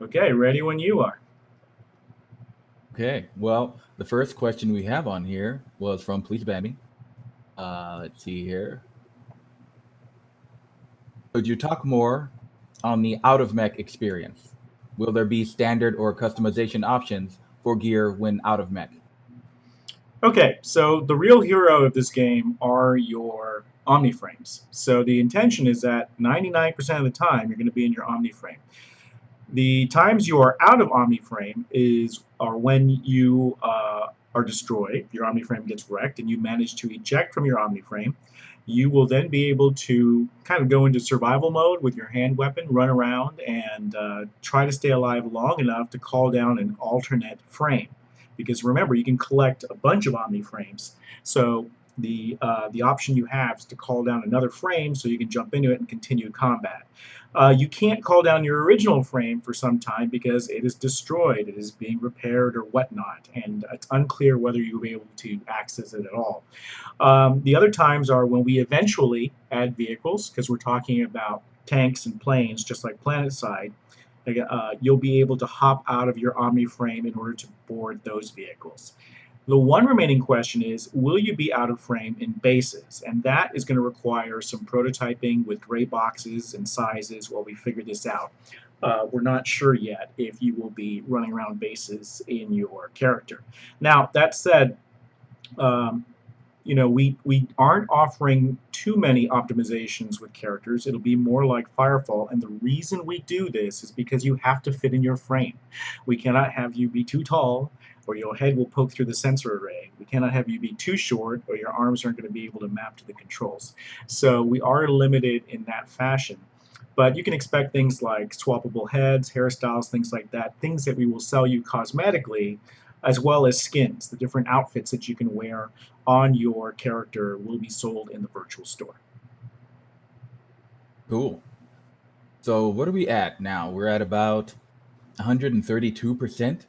Okay, ready when you are. Okay, well, the first question we have on here was from Please Bambi. Let's see here. Could you talk more on the out of mech experience? Will there be standard or customization options for gear when out of mech? Okay, so the real hero of this game are your Omniframes. So the intention is that 99% of the time you're going to be in your Omniframe. The times you are out of Omniframe are when you are destroyed, your Omniframe gets wrecked, and you manage to eject from your Omniframe. You will then be able to kind of go into survival mode with your hand weapon, run around, and try to stay alive long enough to call down an alternate frame. Because remember, you can collect a bunch of Omniframes. So the option you have is to call down another frame so you can jump into it and continue combat. You can't call down your original frame for some time because it is destroyed, it is being repaired or whatnot, and it's unclear whether you'll be able to access it at all. The other times are when we eventually add vehicles, because we're talking about tanks and planes, just like Planetside. You'll be able to hop out of your Omni frame in order to board those vehicles. The one remaining question is, will you be out of frame in bases? And that is going to require some prototyping with gray boxes and sizes while we figure this out. We're not sure yet if you will be running around bases in your character. Now, that said, um, we aren't offering too many optimizations with characters. It'll be more like Firefall, and the reason we do this is because you have to fit in your frame. We cannot have you be too tall, or your head will poke through the sensor array. We cannot have you be too short, or your arms aren't going to be able to map to the controls. So we are limited in that fashion. But you can expect things like swappable heads, hairstyles, things like that, things that we will sell you cosmetically, as well as skins. The different outfits that you can wear on your character will be sold in the virtual store. Cool. So what are we at now? We're at about 132%.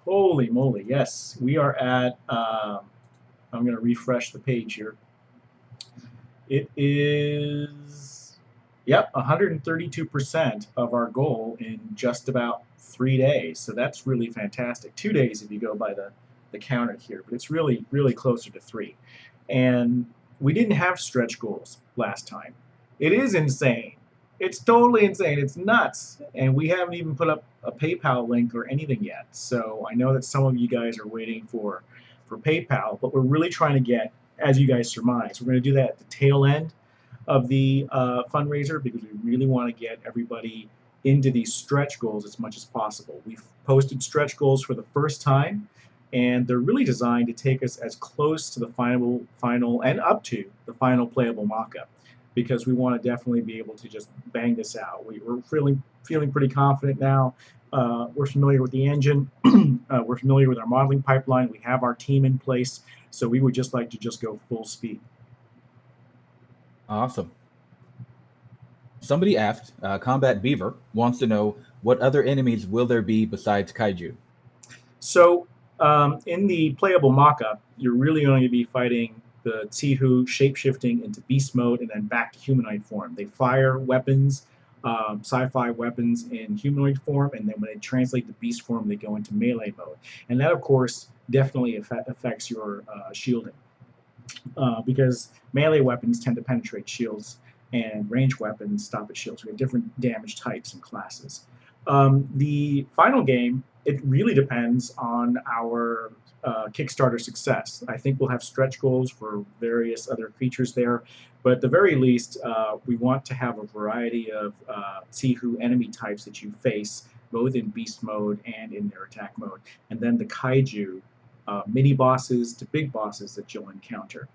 Holy moly, yes. We are at, I'm going to refresh the page here. It is, yep, 132% of our goal in just about 3 days. So that's really fantastic. 2 days if you go by the counter here, but it's really, really closer to three. And we didn't have stretch goals last time. It is insane. It's totally insane. It's nuts. And we haven't even put up a PayPal link or anything yet. So I know that some of you guys are waiting for PayPal, but we're really trying to get, as you guys surmise, we're going to do that at the tail end of the fundraiser because we really want to get everybody into these stretch goals as much as possible. We've posted stretch goals for the first time, and they're really designed to take us as close to the final and up to the final playable mock-up because we want to definitely be able to just bang this out. We're feeling pretty confident now. We're familiar with the engine. We're familiar with our modeling pipeline. We have our team in place, so we would just like to just go full speed. Awesome. Somebody asked, Combat Beaver wants to know what other enemies will there be besides Kaiju? So in the playable mock-up, you're really going to be fighting the Tsihu shapeshifting into beast mode and then back to humanoid form. They fire weapons, sci-fi weapons in humanoid form, and then when they translate to beast form, they go into melee mode. And that, of course, definitely affects your shielding. Because melee weapons tend to penetrate shields and range weapons stop at shields. We have different damage types and classes. The final game, it really depends on our Kickstarter success. I think we'll have stretch goals for various other creatures there, but at the very least, we want to have a variety of Tsihu enemy types that you face, both in beast mode and in their attack mode, and then the Kaiju mini bosses to big bosses that you'll encounter.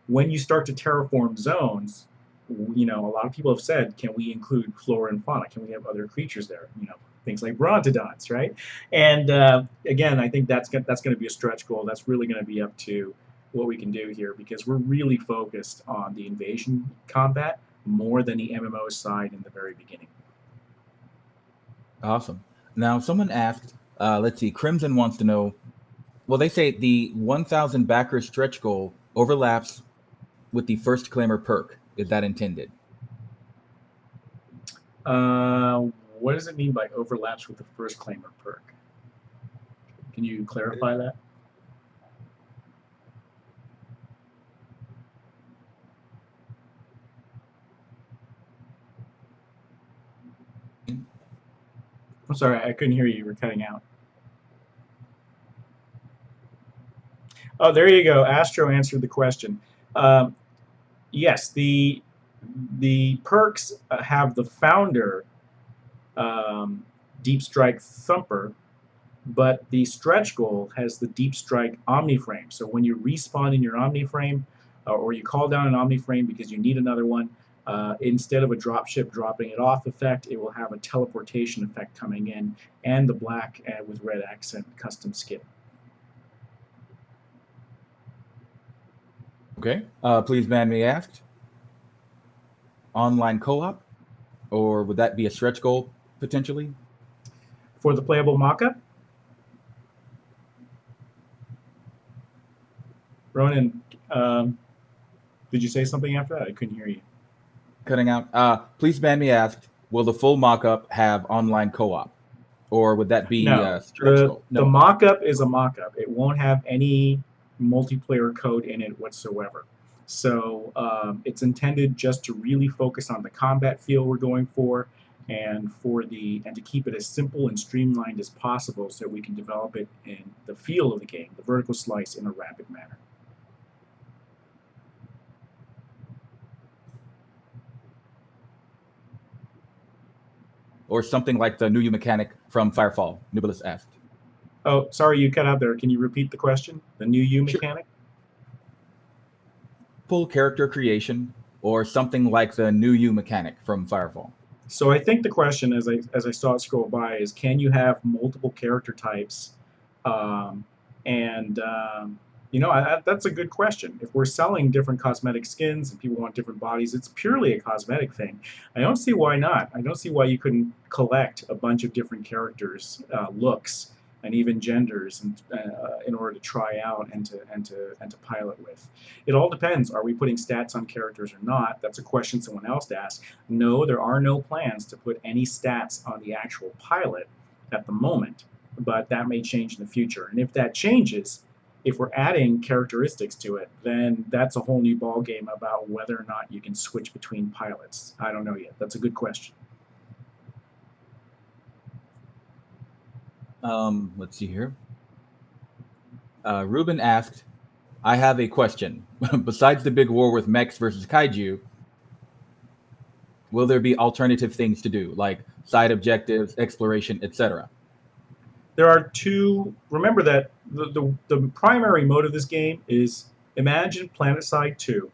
When you start to terraform zones, a lot of people have said, can we include flora and fauna? Can we have other creatures there? Things like brontodonts, right? And again, I think that's going to be a stretch goal. That's really going to be up to what we can do here because we're really focused on the invasion combat more than the MMO side in the very beginning. Awesome. Now, someone asked, let's see, Crimson wants to know, well, they say the 1,000 backer stretch goal overlaps with the first claimer perk. Is that intended? What does it mean by overlaps with the first claimer perk? Can you clarify that? I'm sorry, I couldn't hear you. You were cutting out. Oh, there you go. Astro answered the question. Um, yes, the perks have the founder um, Deep Strike Thumper, but the stretch goal has the Deep Strike Omniframe. So when you respawn in your Omniframe, or you call down an Omniframe because you need another one, instead of a dropship dropping it off effect, it will have a teleportation effect coming in, and the black with red accent custom skin. Okay. Please ban me asked. Online co-op, or would that be a stretch goal potentially? For the playable mockup, Ronan, did you say something after that? I couldn't hear you. Cutting out. Please ban me asked. Will the full mock-up have online co-op, or would that be No, stretch goal? the mock-up is a mock-up. It won't have any multiplayer code in it whatsoever. So it's intended just to really focus on the combat feel we're going for, and to keep it as simple and streamlined as possible, so we can develop it in the feel of the game, the vertical slice, in a rapid manner. Or something like the new U mechanic from Firefall? Nubilis asked. Oh, sorry, you cut out there. Can you repeat the question? The new U mechanic? Full character creation, or something like the new U mechanic from Firefall? So I think the question, as I saw it scroll by, is can you have multiple character types? Um, and that's a good question. If we're selling different cosmetic skins and people want different bodies, it's purely a cosmetic thing. I don't see why not. I don't see why you couldn't collect a bunch of different characters, looks, and even genders, in order to try out and to pilot with. It all depends. Are we putting stats on characters or not? That's a question someone else asked. No, there are no plans to put any stats on the actual pilot at the moment, but that may change in the future. And if that changes, if we're adding characteristics to it, then that's a whole new ball game about whether or not you can switch between pilots. I don't know yet. That's a good question. Let's see here. Ruben asked, I have a question. Besides the big war with mechs versus kaiju, will there be alternative things to do, like side objectives, exploration, etc.? There are two. Remember that the primary mode of this game is imagine PlanetSide 2,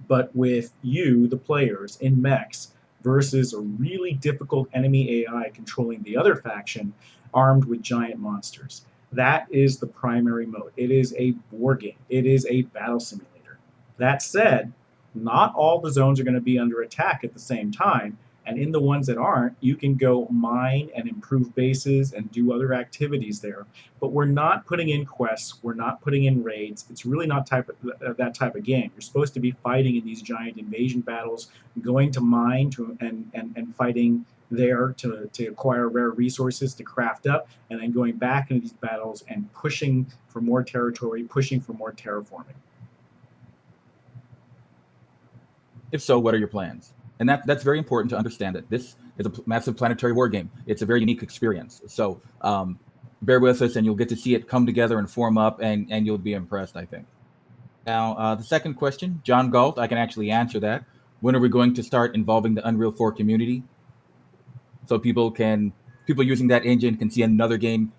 but with you, the players, in mechs versus a really difficult enemy AI controlling the other faction armed with giant monsters. That is the primary mode. It is a war game. It is a battle simulator. That said, not all the zones are going to be under attack at the same time, and in the ones that aren't, you can go mine and improve bases and do other activities there. But we're not putting in quests. We're not putting in raids. It's really not that type of game. You're supposed to be fighting in these giant invasion battles, going to mine and fighting there to acquire rare resources to craft up, and then going back into these battles and pushing for more territory, pushing for more terraforming. If so, what are your plans? And that's very important to understand that this is a massive planetary war game. It's a very unique experience. So bear with us, and you'll get to see it come together and form up, and you'll be impressed, I think. Now, the second question, John Galt, I can actually answer that. When are we going to start involving the Unreal 4 community? So people using that engine can see another game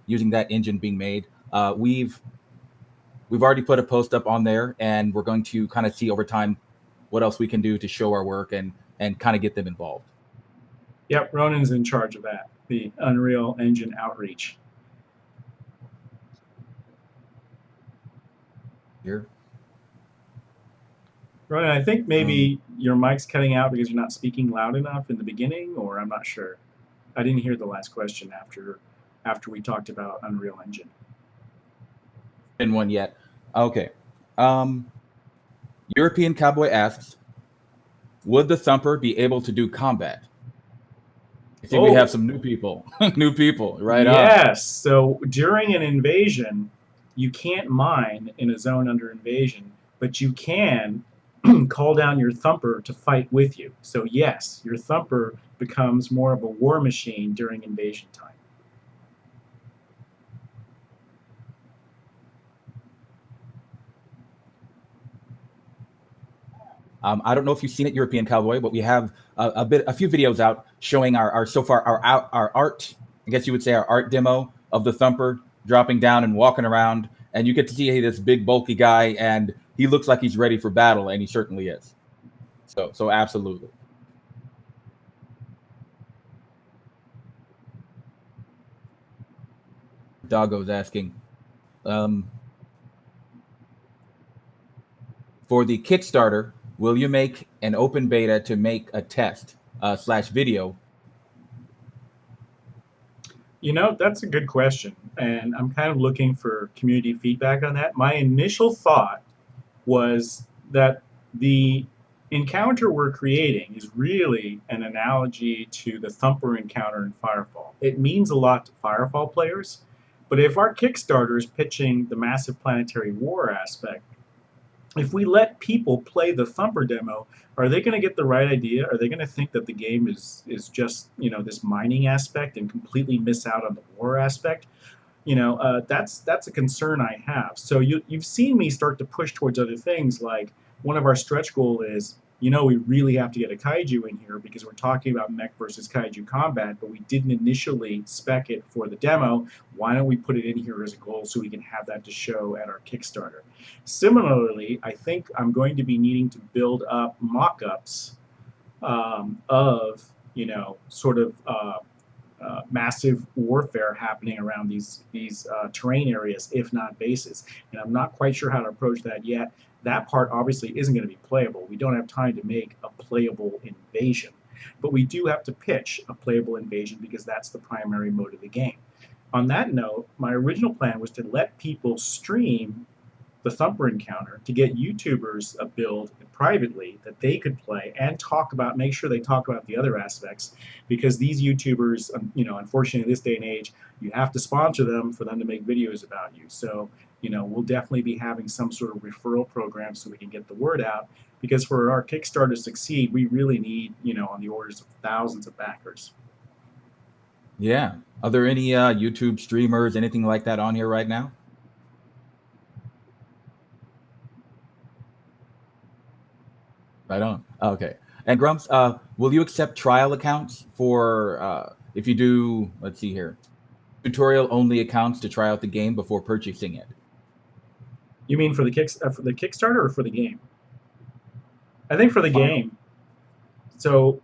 using that engine being made. We've already put a post up on there, and we're going to kind of see over time what else we can do to show our work and kind of get them involved. Yep, Ronan's in charge of that, the Unreal Engine outreach. Here. Ronan, I think maybe your mic's cutting out because you're not speaking loud enough in the beginning, or I'm not sure. I didn't hear the last question after we talked about Unreal Engine. In one yet. Okay. European Cowboy asks, would the Thumper be able to do combat? I see we have Oh, some new people. New people, right on. yes. So during an invasion, you can't mine in a zone under invasion, but you can call down your thumper to fight with you. So yes, your thumper becomes more of a war machine during invasion time. I don't know if you've seen it, European Cowboy, but we have a few videos out showing our so far our art. I guess you would say our art demo of the Thumper dropping down and walking around, and you get to see this big bulky guy, and he looks like he's ready for battle, and he certainly is. So absolutely. Doggo's asking, um, for the Kickstarter, will you make an open beta to make a test slash video? You know, that's a good question, and I'm kind of looking for community feedback on that. My initial thought was that the encounter we're creating is really an analogy to the Thumper encounter in Firefall. It means a lot to Firefall players, but if our Kickstarter is pitching the massive planetary war aspect, if we let people play the Thumper demo, are they going to get the right idea? Are they going to think that the game is just this mining aspect and completely miss out on the war aspect? That's a concern I have. So you've seen me start to push towards other things. Like one of our stretch goal is, we really have to get a kaiju in here because we're talking about mech versus kaiju combat, but we didn't initially spec it for the demo. Why don't we put it in here as a goal so we can have that to show at our Kickstarter? Similarly, I think I'm going to be needing to build up mock-ups of sort of massive warfare happening around these terrain areas, if not bases. And I'm not quite sure how to approach that yet. That part obviously isn't going to be playable. We don't have time to make a playable invasion, but we do have to pitch a playable invasion because that's the primary mode of the game. On that note, my original plan was to let people stream the Thumper encounter to get YouTubers a build privately that they could play and talk about, make sure they talk about the other aspects, because these YouTubers, unfortunately, in this day and age, you have to sponsor them for them to make videos about you. So, we'll definitely be having some sort of referral program so we can get the word out. Because for our Kickstarter to succeed, we really need, on the orders of thousands of backers. Yeah. Are there any YouTube streamers, anything like that on here right now? Right on. Okay. And Grumps, will you accept trial accounts for if you do, let's see here, tutorial only accounts to try out the game before purchasing it? You mean for the Kickstarter or for the game? I think for the Final. game. So,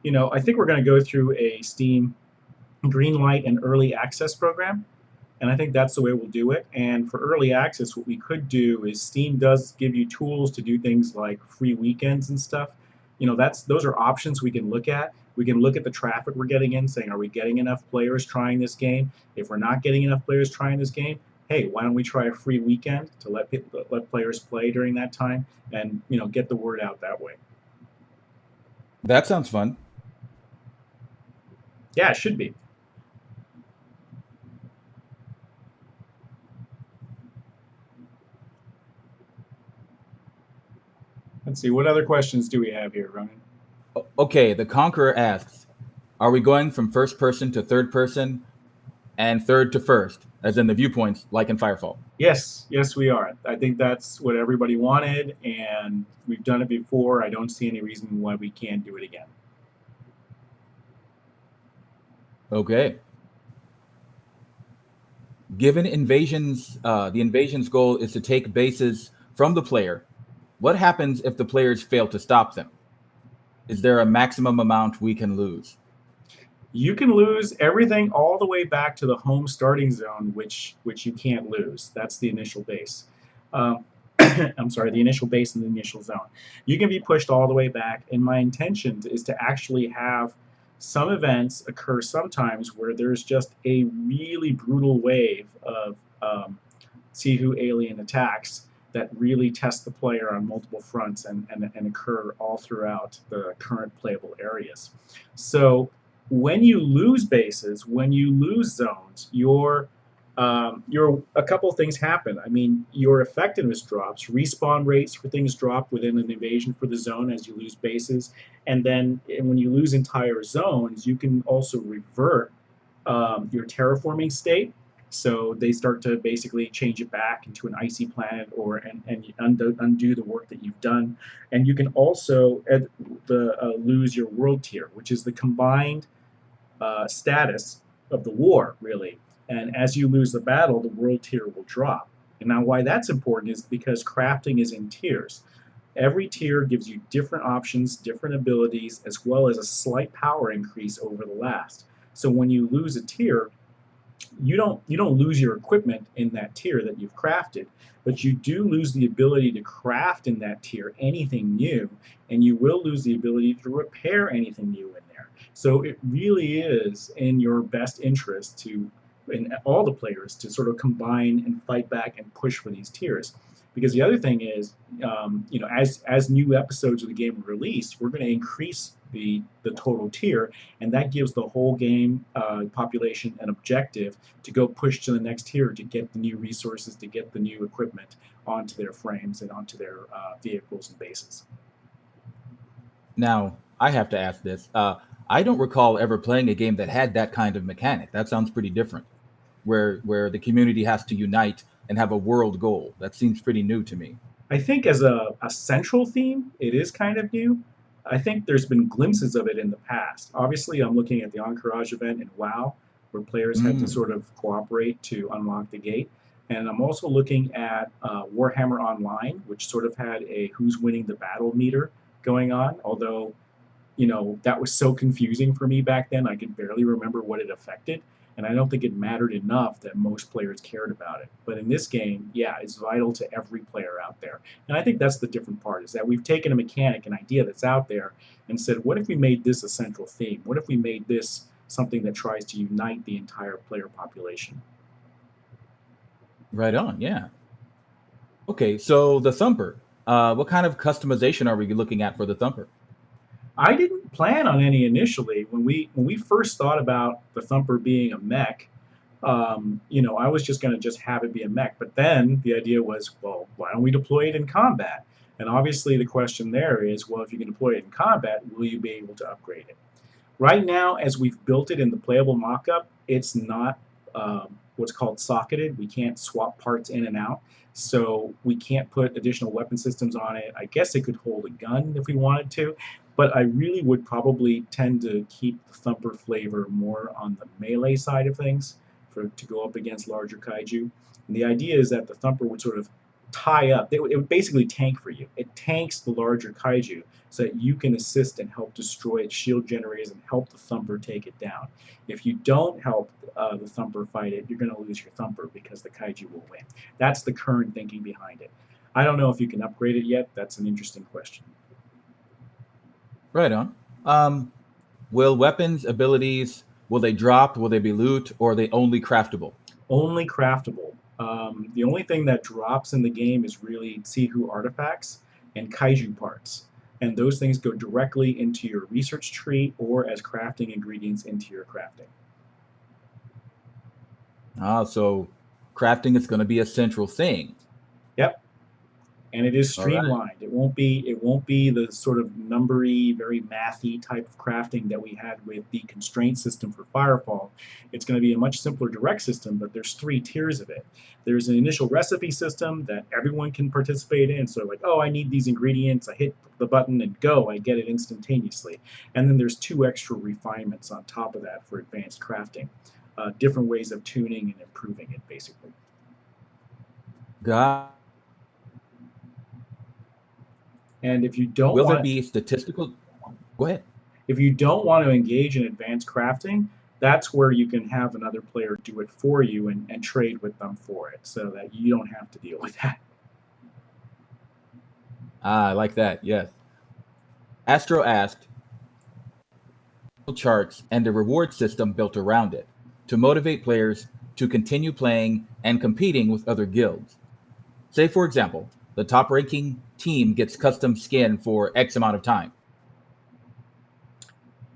I think we're going to go through a Steam green light and early access program. And I think that's the way we'll do it. And for early access, what we could do is Steam does give you tools to do things like free weekends and stuff. Those are options we can look at. We can look at the traffic we're getting in, saying, are we getting enough players trying this game? If we're not getting enough players trying this game, hey, why don't we try a free weekend to let players play during that time and get the word out that way. That sounds fun. Yeah, it should be. Let's see, what other questions do we have here, Ronan? Okay, the Conqueror asks, are we going from first person to third person and third to first, as in the viewpoints, like in Firefall? Yes, we are. I think that's what everybody wanted, and we've done it before. I don't see any reason why we can't do it again. Okay. Given invasions, the invasion's goal is to take bases from the player. What happens if the players fail to stop them? Is there a maximum amount we can lose? You can lose everything all the way back to the home starting zone, which you can't lose. That's the initial base. I'm sorry, the initial base and the initial zone. You can be pushed all the way back, and my intention is to actually have some events occur sometimes where there's just a really brutal wave of Sihu alien attacks that really test the player on multiple fronts and occur all throughout the current playable areas. So when you lose bases, when you lose zones, your a couple of things happen. I mean, your effectiveness drops, respawn rates for things drop within an invasion for the zone as you lose bases, and then when you lose entire zones, you can also revert your terraforming state. So they start to basically change it back into an icy planet, or and undo the work that you've done. And you can also lose your world tier, which is the combined status of the war, really. And as you lose the battle, the world tier will drop. And now, why that's important is because crafting is in tiers. Every tier gives you different options, different abilities, as well as a slight power increase over the last. So when you lose a tier, you don't lose your equipment in that tier that you've crafted, but you do lose the ability to craft in that tier anything new, and you will lose the ability to repair anything new in there. So it really is in your best interest to, in all the players, to sort of combine and fight back and push for these tiers. Because the other thing is, as new episodes of the game are released, we're going to increase the total tier, and that gives the whole game population an objective to go push to the next tier to get the new resources, to get the new equipment onto their frames and onto their vehicles and bases. Now, I have to ask this. I don't recall ever playing a game that had that kind of mechanic. That sounds pretty different, where the community has to unite and have a world goal. That seems pretty new to me. I think as a central theme, it is kind of new. I think there's been glimpses of it in the past. Obviously, I'm looking at the Encourage event in WoW, where players had to Mm. sort of cooperate to unlock the gate. And I'm also looking at Warhammer Online, which sort of had a who's winning the battle meter going on, although that was so confusing for me back then. I could barely remember what it affected, and I don't think it mattered enough that most players cared about it. But in this game, yeah, it's vital to every player out there. And I think that's the different part, is that we've taken a mechanic, an idea that's out there, and said, what if we made this a central theme? What if we made this something that tries to unite the entire player population? Right on. Yeah. Okay. So the Thumper. What kind of customization are we looking at for the Thumper? I didn't plan on any initially. When we first thought about the Thumper being a mech, I was just going to just have it be a mech. But then the idea was, well, why don't we deploy it in combat? And obviously the question there is, well, if you can deploy it in combat, will you be able to upgrade it? Right now, as we've built it in the playable mockup, it's not what's called socketed. We can't swap parts in and out, so we can't put additional weapon systems on it. I guess it could hold a gun if we wanted to, but I really would probably tend to keep the Thumper flavor more on the melee side of things to go up against larger kaiju. And the idea is that the Thumper would sort of tie up. It would basically tank for you. It tanks the larger kaiju so that you can assist and help destroy its shield generators and help the Thumper take it down. If you don't help the Thumper fight it, you're going to lose your Thumper because the Kaiju will win. That's the current thinking behind it. I don't know if you can upgrade it yet. That's an interesting question. Right on. Um, will weapons, abilities, will they drop? Will they be loot? Or are they only craftable? Only craftable. The only thing that drops in the game is really Tsihu artifacts and Kaiju parts. And those things go directly into your research tree or as crafting ingredients into your crafting. So crafting is going to be a central thing. Yep, and it is All right. streamlined. It won't be the sort of numbery, very mathy type of crafting that we had with the constraint system for Firefall. It's going to be a much simpler direct system, but there's three tiers of it. There's an initial recipe system that everyone can participate in. So like, oh, I need these ingredients. I hit the button and go. I get it instantaneously. And then there's two extra refinements on top of that for advanced crafting, different ways of tuning and improving it, basically. God, And if you don't will there want be statistical? Go ahead. If you don't want to engage in advanced crafting, that's where you can have another player do it for you and trade with them for it so that you don't have to deal with that. I like that. Yes. Astro asked, charts and a reward system built around it to motivate players to continue playing and competing with other guilds. Say, for example, the top ranking team gets custom skin for X amount of time.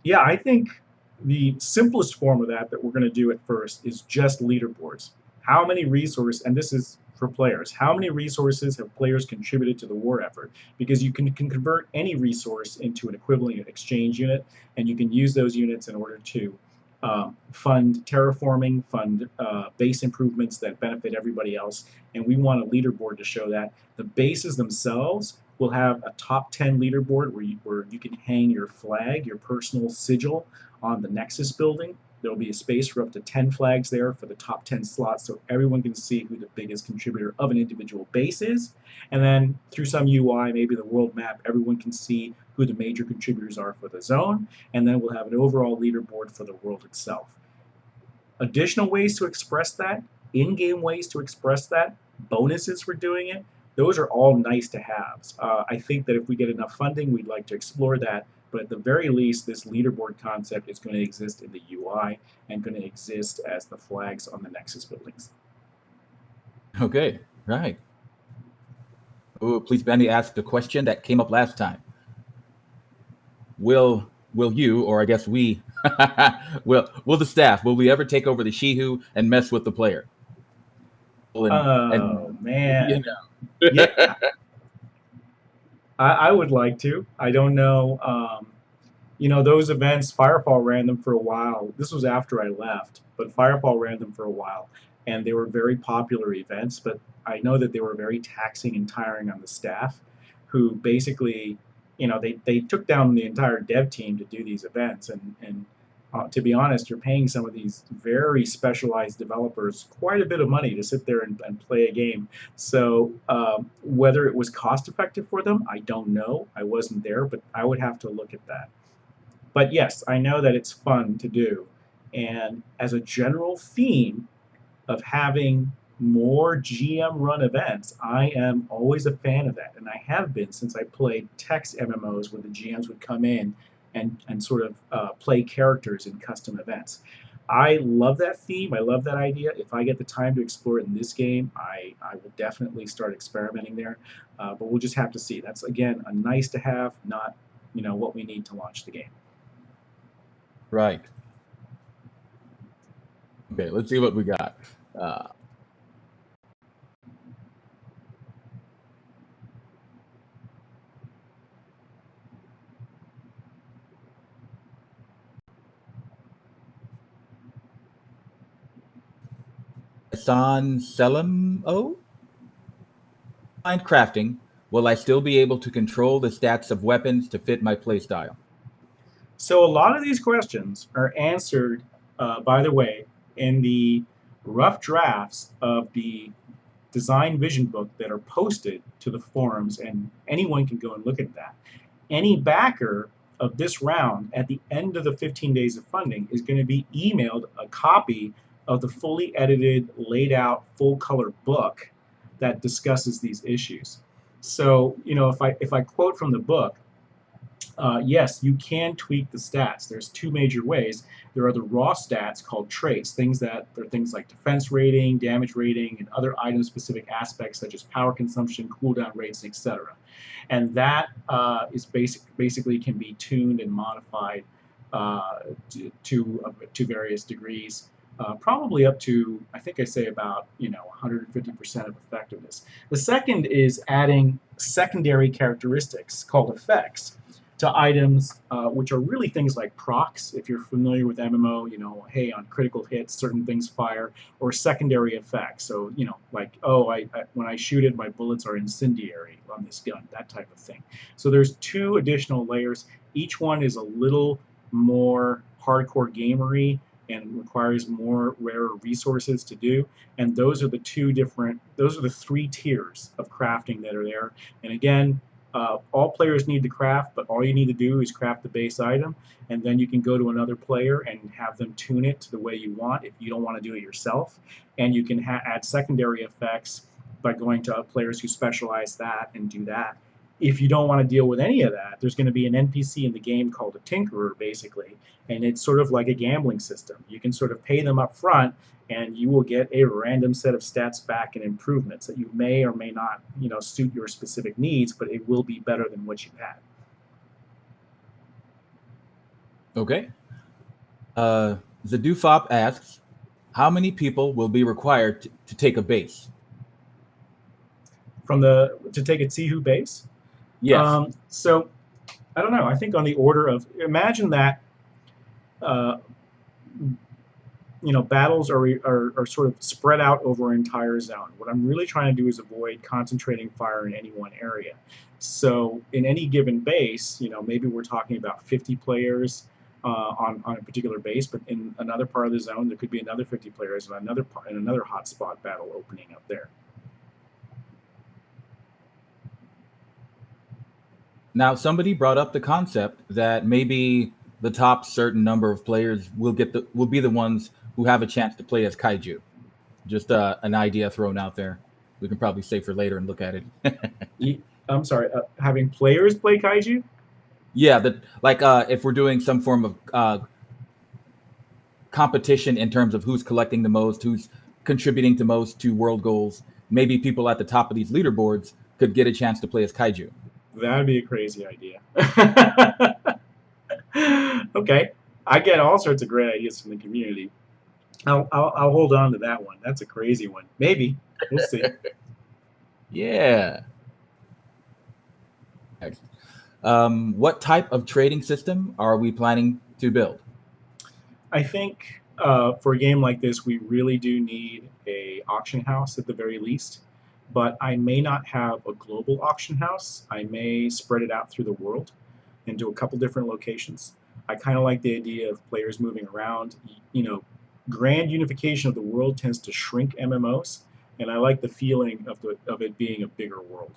Yeah, I think The simplest form of that we're going to do at first is just leaderboards. How many resources, and this is for players, how many resources have players contributed to the war effort? Because you can convert any resource into an equivalent exchange unit, and you can use those units in order to fund terraforming, fund base improvements that benefit everybody else. And we want a leaderboard to show that. The bases themselves will have a top 10 leaderboard where you can hang your flag, your personal sigil on the Nexus building. There'll be a space for up to 10 flags there for the top 10 slots so everyone can see who the biggest contributor of an individual base is. And then through some UI, maybe the world map, everyone can see who the major contributors are for the zone. And then we'll have an overall leaderboard for the world itself. Additional ways to express that, in-game ways to express that, bonuses for doing it, those are all nice to have. I think that if we get enough funding, we'd like to explore that. But at the very least, this leaderboard concept is going to exist in the UI and going to exist as the flags on the Nexus buildings. Okay, right. Oh, please, Bendy, ask the question that came up last time. Will you, or I guess we, will the staff, will we ever take over the Shihu and mess with the player? Oh, man. You know. Yeah, I would like to. I don't know. Those events, Firefall ran them for a while. This was after I left, but Firefall ran them for a while, and they were very popular events. But I know that they were very taxing and tiring on the staff, who basically, they took down the entire dev team to do these events. And to be honest, you're paying some of these very specialized developers quite a bit of money to sit there and play a game. So whether it was cost effective for them, I don't know. I wasn't there, but I would have to look at that. But yes, I know that it's fun to do. And as a general theme of having more GM run events, I am always a fan of that. And I have been since I played text MMOs where the GMs would come in and sort of play characters in custom events. I love that theme. I love that idea. If I get the time to explore it in this game, I will definitely start experimenting there. But we'll just have to see. That's, again, a nice to have, not what we need to launch the game. Right. Okay, let's see what we got. Hassan Selim Mind crafting. Will I still be able to control the stats of weapons to fit my playstyle? So a lot of these questions are answered, by the way, in the rough drafts of the design vision book that are posted to the forums, and anyone can go and look at that. Any backer of this round at the end of the 15 days of funding is going to be emailed a copy of the fully edited, laid out, full color book that discusses these issues. So, if I quote from the book, yes, you can tweak the stats. There's two major ways. There are the raw stats called traits, things like defense rating, damage rating, and other item-specific aspects such as power consumption, cooldown rates, etc. And that is basically can be tuned and modified to various degrees. Probably up to, I think I say about 150% of effectiveness. The second is adding secondary characteristics called effects to items, which are really things like procs. If you're familiar with MMO, hey, on critical hits, certain things fire, or secondary effects. So, like, oh, when I shoot it, my bullets are incendiary on this gun, that type of thing. So there's two additional layers. Each one is a little more hardcore gamery and requires more rare resources to do. And those are the three tiers of crafting that are there. And again, all players need to craft, but all you need to do is craft the base item, and then you can go to another player and have them tune it to the way you want if you don't want to do it yourself. And you can add secondary effects by going to players who specialize that and do that. If you don't want to deal with any of that, there's going to be an NPC in the game called a Tinkerer, basically, and it's sort of like a gambling system. You can sort of pay them up front, and you will get a random set of stats back and improvements that you may or may not, suit your specific needs, but it will be better than what you had. Okay. Zadufop asks, how many people will be required to take a base? To take a Tsihu base. Yes. So I don't know. I think on the order of imagine that uh, battles are sort of spread out over an entire zone. What I'm really trying to do is avoid concentrating fire in any one area. So in any given base, maybe we're talking about 50 players on a particular base, but in another part of the zone, there could be another 50 players and another hotspot battle opening up there. Now, somebody brought up the concept that maybe the top certain number of players will be the ones who have a chance to play as Kaiju. Just an idea thrown out there. We can probably save for later and look at it. I'm sorry, having players play Kaiju? Yeah, that like if we're doing some form of competition in terms of who's collecting the most, who's contributing the most to world goals, maybe people at the top of these leaderboards could get a chance to play as Kaiju. That'd be a crazy idea. Okay, I get all sorts of great ideas from the community. I'll hold on to that one. That's a crazy one. Maybe we'll see. Yeah. What type of trading system are we planning to build? I think for a game like this, we really do need a auction house at the very least. But I may not have a global auction house. I may spread it out through the world into a couple different locations. I kind of like the idea of players moving around. Grand unification of the world tends to shrink MMOs, and I like the feeling of it being a bigger world.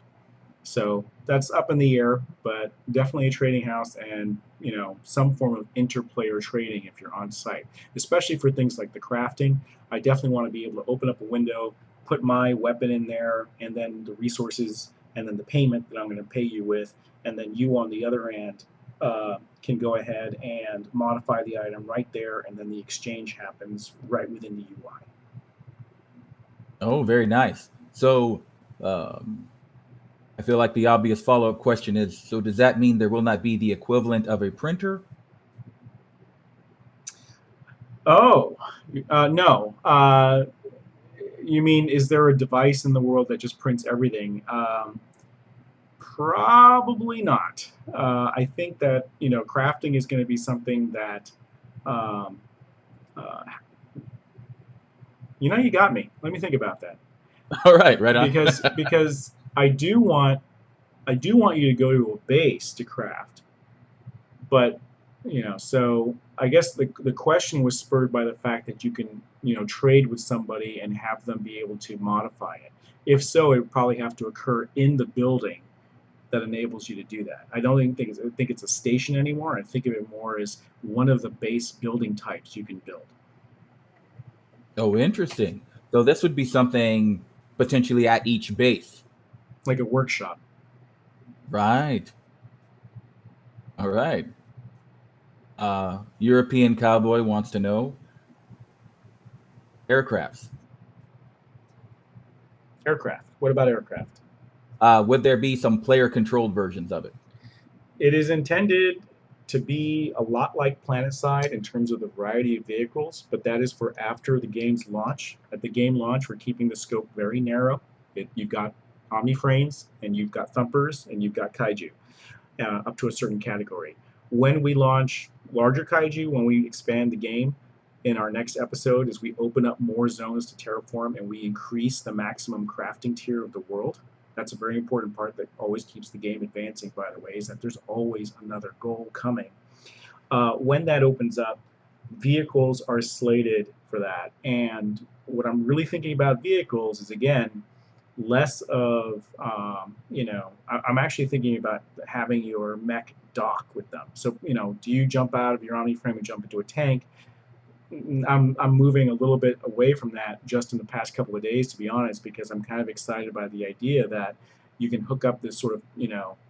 So that's up in the air, but definitely a trading house and some form of interplayer trading if you're on site, especially for things like the crafting. I definitely want to be able to open up a window, put my weapon in there, and then the resources, and then the payment that I'm going to pay you with, and then you on the other end can go ahead and modify the item right there, and then the exchange happens right within the UI. Oh, very nice. So, um, I feel like the obvious follow up question is so, does that mean there will not be the equivalent of a printer? Oh, no. You mean, is there a device in the world that just prints everything? Probably not. I think that crafting is going to be something that, um, uh, you got me. Let me think about that All right, right on. because I do want you to go to a base to craft, but so I guess the question was spurred by the fact that you can trade with somebody and have them be able to modify it. If so, it would probably have to occur in the building that enables you to do that. I don't even think it's a station anymore. I think of it more as one of the base building types you can build. Oh, interesting. So, this would be something potentially at each base. Like a workshop. Right. All right. European Cowboy wants to know aircrafts. Aircraft. What about aircraft? Would there be some player controlled versions of it? It is intended to be a lot like PlanetSide in terms of the variety of vehicles, but that is for after the game's launch. At the game launch, we're keeping the scope very narrow. You've got Omniframes, and you've got Thumpers, and you've got Kaiju, up to a certain category. When we launch larger Kaiju, when we expand the game, in our next episode, as we open up more zones to terraform and we increase the maximum crafting tier of the world. That's a very important part that always keeps the game advancing, by the way, is that there's always another goal coming. When that opens up, vehicles are slated for that. And what I'm really thinking about vehicles is, again, less of, I'm actually thinking about having your mech dock with them. So, do you jump out of your Omni frame and jump into a tank? I'm moving a little bit away from that just in the past couple of days, to be honest, because I'm kind of excited by the idea that you can hook up this sort of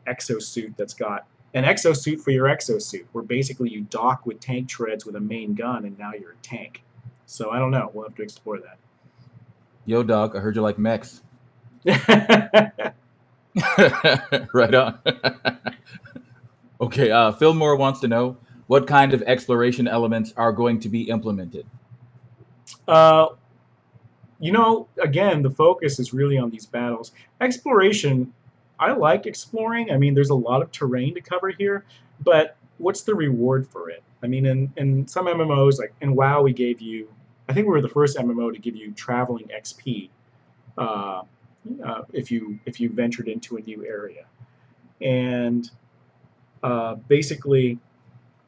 exosuit that's got an exosuit for your exosuit, where basically you dock with tank treads with a main gun, and now you're a tank. So I don't know. We'll have to explore Yo, dog, I heard you like mechs. that. Right on. Okay, Phil Moore wants to know what kind of exploration elements are going to be implemented? Uh, again, the focus is really on these battles. Exploration, I like exploring. I mean, there's a lot of terrain to cover here, but what's the reward for it? I mean, in some MMOs, like in WoW, we gave you, I think we were the first MMO to give you traveling XP uh, if you ventured into a new area, and basically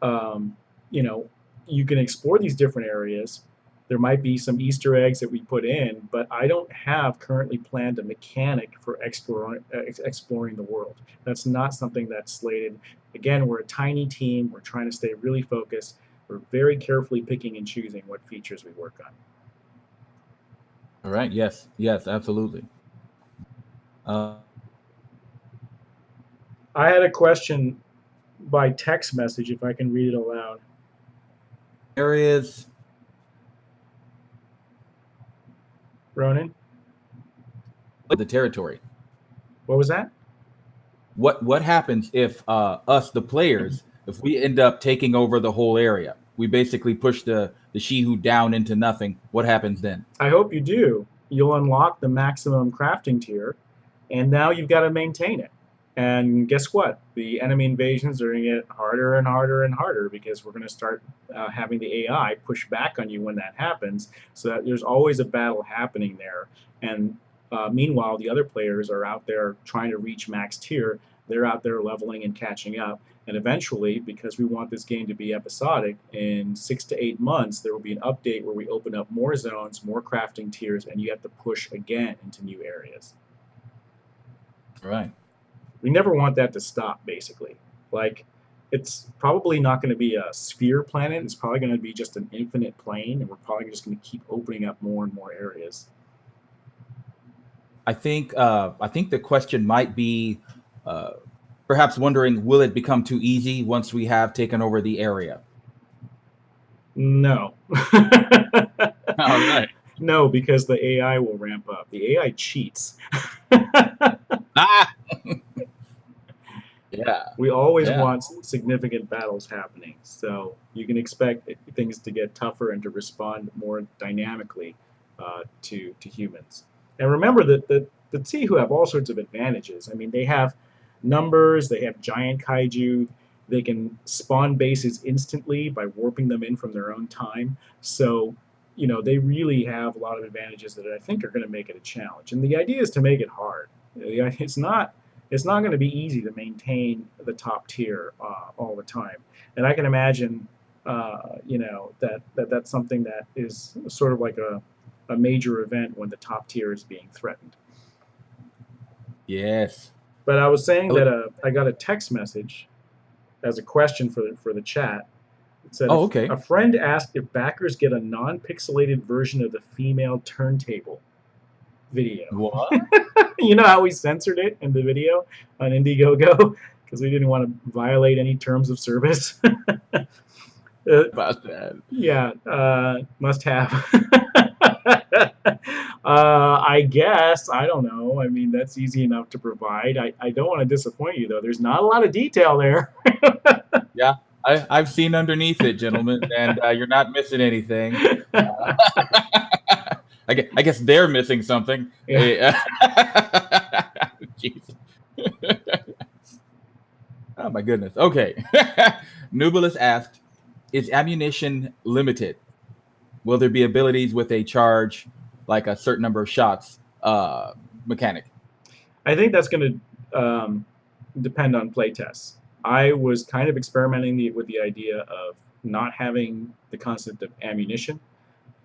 um, you know, you can explore these different areas. There might be some Easter eggs that we put in, but I don't have currently planned a mechanic for exploring the world. That's not something that's slated. Again, we're a tiny team. We're trying to stay really focused. We're very carefully picking and choosing what features we work on. All right. Yes. Yes. Absolutely. I had a question by text message, if I can read it aloud. Areas. Ronan, The territory. what was that? What happens if us, the players, if we end up taking over the whole area? We basically push the Shihu down into nothing. What happens then? I hope you do. You'll unlock the maximum crafting tier, and now you've got to maintain it. And guess what? The enemy invasions are going to get harder and harder and harder because we're going to start having the AI push back on you when that happens. So that there's always a battle happening there. And meanwhile, the other players are out there trying to reach max tier. They're out there leveling and catching up. And eventually, because we want this game to be episodic, in 6 to 8 months, there will be an update where we open up more zones, more crafting tiers, and you have to push again into new areas. All right. We never want that to stop, basically. Like, it's probably not going to be a sphere planet. It's probably going to be just an infinite plane, and we're probably just going to keep opening up more and more areas. I think the question might be perhaps wondering, will it become too easy once we have taken over the area? No. All right. No, because the AI will ramp up. The AI cheats. Ah! Yeah. We always Yeah. want significant battles happening, so you can expect things to get tougher and to respond more dynamically to humans. And remember that the Tsihu have all sorts of advantages. I mean, they have numbers, they have giant kaiju, they can spawn bases instantly by warping them in from their own time. So, they really have a lot of advantages that I think are going to make it a challenge. And the idea is to make it hard. It's not going to be easy to maintain the top tier all the time. And I can imagine, that's something that is sort of like a major event when the top tier is being threatened. Yes. But I was saying that I got a text message as a question for the chat. It said, Oh, okay. A friend asked if backers get a non-pixelated version of the female turntable video. What? You know how we censored it in the video on IndieGoGo because we didn't want to violate any terms of service. About that. Yeah, must have. I guess. I don't know. I mean, that's easy enough to provide. I don't want to disappoint you, though. There's not a lot of detail there. Yeah, I've seen underneath it, gentlemen, and you're not missing anything. I guess they're missing something. Yeah. Jeez. Oh my goodness. Okay. Nubilis asked, is ammunition limited? Will there be abilities with a charge, like a certain number of shots mechanic? I think that's going to depend on playtests. I was kind of experimenting with the idea of not having the concept of ammunition,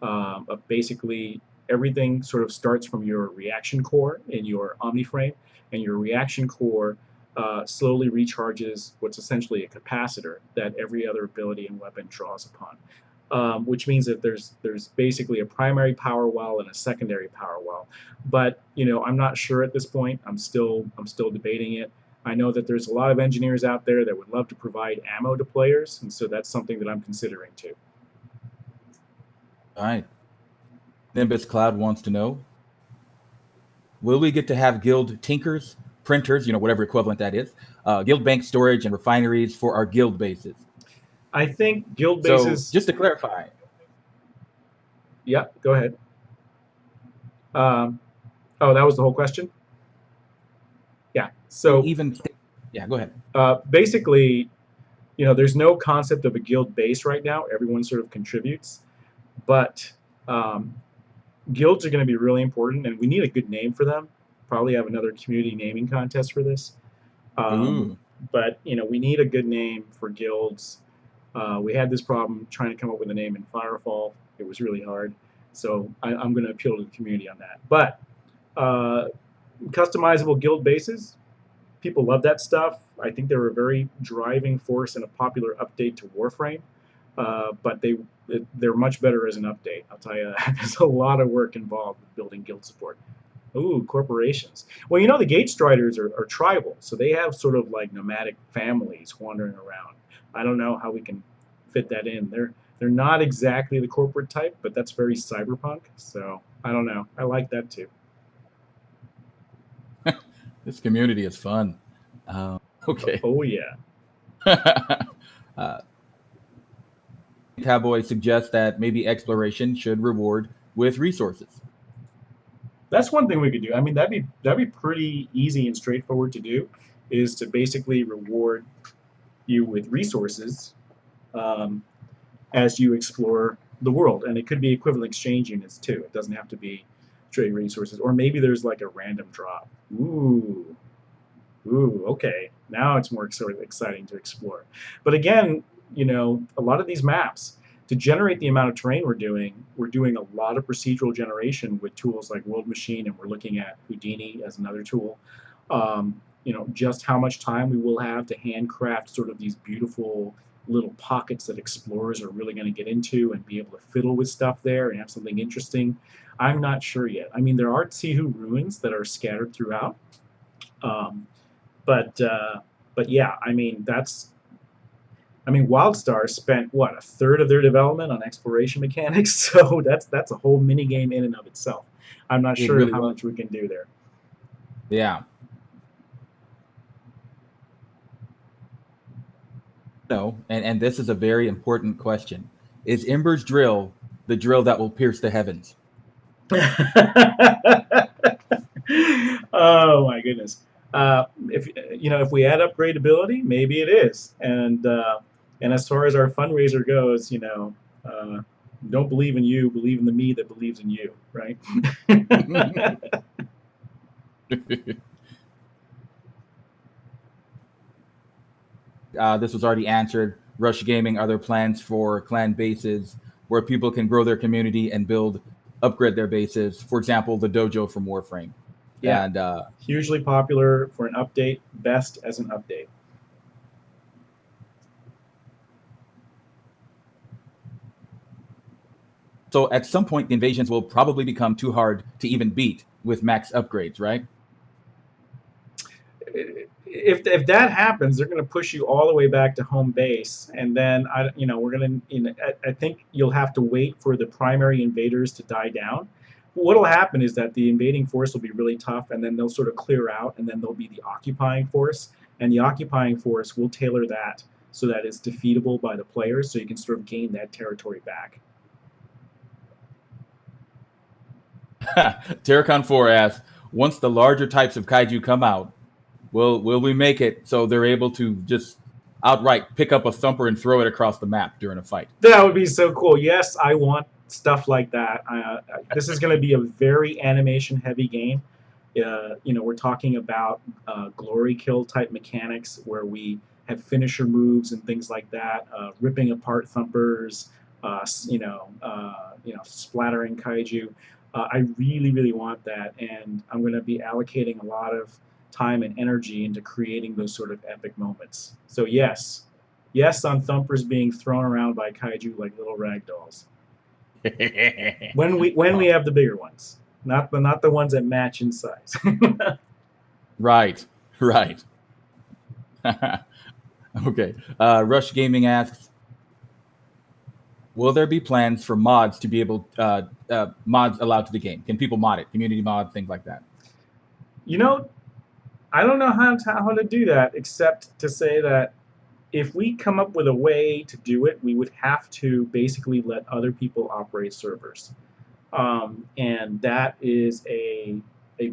of basically everything sort of starts from your reaction core in your OmniFrame, and your reaction core slowly recharges what's essentially a capacitor that every other ability and weapon draws upon. Which means that there's basically a primary power well and a secondary power well. But I'm not sure at this point. I'm still debating it. I know that there's a lot of engineers out there that would love to provide ammo to players, and so that's something that I'm considering too. All right. Nimbus Cloud wants to know, will we get to have guild tinkers, printers, whatever equivalent that is, guild bank storage and refineries for our guild bases? I think guild So bases. just to clarify, Yeah, go ahead. Um, oh, that was the whole question. Yeah. to So even yeah, go ahead. basically, there's no concept of a guild base right now. Everyone sort of contributes, but um, guilds are going to be really important, and we need a good name for them. Probably have another community naming contest for this. Um, Ooh. but we need a good name for guilds. We had this problem trying to come up with a name in Firefall. It was really hard, so I'm going to appeal to the community on that. But uh, customizable guild bases, people love that stuff. I think they were a very driving force in a popular update to Warframe. But they're much better as an update. I'll tell you that. There's a lot of work involved with building guild support. Ooh, corporations. Well, the Gate Striders are tribal, so they have sort of like nomadic families wandering around. I don't know how we can fit that in. They're not exactly the corporate type, but that's very cyberpunk. So I don't know. I like that too. This community is fun. Okay. Oh yeah. uh, Cowboy suggests that maybe exploration should reward with resources. That's one thing we could do. I mean, that'd be pretty easy and straightforward to do, is to basically reward you with resources um, as you explore the world, and it could be equivalent exchange units too. It doesn't have to be trade resources, or maybe there's like a random drop. Ooh, okay. Now it's more sort of exciting to explore. But again, a lot of these maps, to generate the amount of terrain we're doing a lot of procedural generation with tools like World Machine, and we're looking at Houdini as another tool. Just how much time we will have to handcraft sort of these beautiful little pockets that explorers are really going to get into and be able to fiddle with stuff there and have something interesting. I'm not sure yet. I mean, there are Tsihu ruins that are scattered throughout. Um, but yeah, WildStar spent what, a third of their development on exploration mechanics, so that's a whole mini game in and of itself. I'm not It sure really how was. much we can do there. Yeah. No, and this is a very important question. Is Ember's drill the drill that will pierce the heavens? Oh my goodness. If we add upgradability, maybe it is. And as far as our fundraiser goes, don't believe in you, believe in the me that believes in you, right? This was already answered. Rush Gaming, are there plans for clan bases where people can grow their community and upgrade their bases? For example, the dojo from Warframe. Yeah, And hugely popular for an update, best as an update. so at some point, the invasions will probably become too hard to even beat with max upgrades, right? If that happens, they're going to push you all the way back to home base, and then we're going to. I think you'll have to wait for the primary invaders to die down. What'll happen is that the invading force will be really tough, and then they'll sort of clear out, and then there'll be the occupying force, and the occupying force will tailor that so that it's defeatable by the players, so you can sort of gain that territory back. Terracon 4 asks, once the larger types of kaiju come out, will we make it so they're able to just outright pick up a thumper and throw it across the map during a fight? That would be so cool. Yes, I want stuff like that. This is going to be a very animation heavy game. We're talking about glory kill type mechanics where we have finisher moves and things like that, ripping apart thumpers, splattering kaiju. I really, really want that, and I'm going to be allocating a lot of time and energy into creating those sort of epic moments. So yes, yes, on thumpers being thrown around by kaiju like little rag dolls. When we Oh, have the bigger ones, not the ones that match in size. right, right. Okay. Rush Gaming asks, will there be plans for mods to be able mods allowed to the game? Can people mod it? Community mod, things like that. you know, I don't know how to do that except to say that if we come up with a way to do it, we would have to basically let other people operate servers. And that is a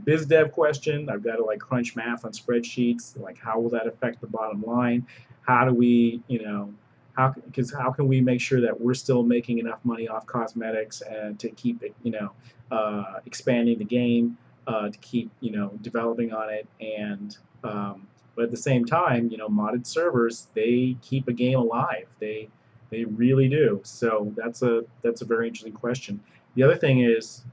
biz dev question. I've got to like crunch math on spreadsheets. Like, how will that affect the bottom line? How do we, because how can we make sure that we're still making enough money off cosmetics and to keep it, expanding the game, to keep, developing on it, and but at the same time, modded servers, they keep a game alive. They really do. So that's a very interesting question. The other thing is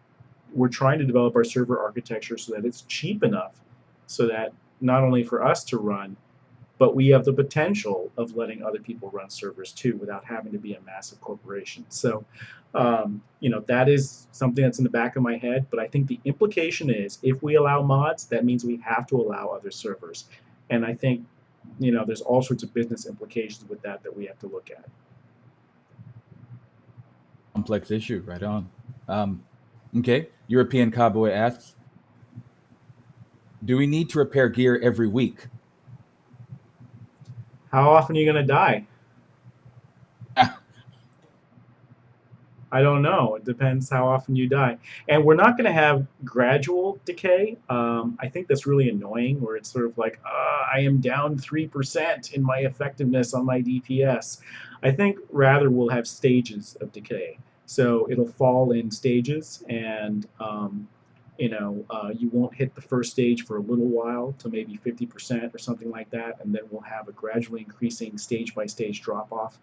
we're trying to develop our server architecture so that it's cheap enough so that not only for us to run, but we have the potential of letting other people run servers too without having to be a massive corporation. So, that is something that's in the back of my head, but I think the implication is if we allow mods, that means we have to allow other servers. And I think, there's all sorts of business implications with that we have to look at. Complex issue, right on. Okay, European Cowboy asks, do we need to repair gear every week? How often are you going to die? I don't know. It depends how often you die. And we're not going to have gradual decay. I think that's really annoying, where it's sort of like, I am down 3% in my effectiveness on my DPS. I think rather we'll have stages of decay. So it'll fall in stages, and you won't hit the first stage for a little while, to maybe 50% or something like that, and then we'll have a gradually increasing stage by stage drop off,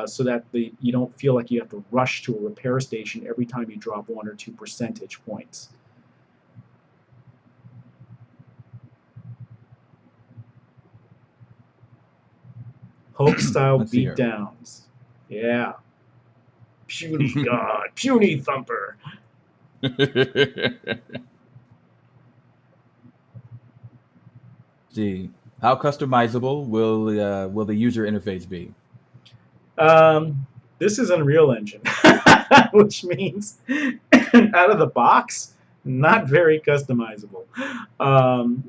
so that you don't feel like you have to rush to a repair station every time you drop 1 or 2 percentage points. Hulk style beatdowns. Yeah. Puny God. Puny Thumper. See, how customizable will the user interface be? This is Unreal Engine, which means out of the box, not very customizable.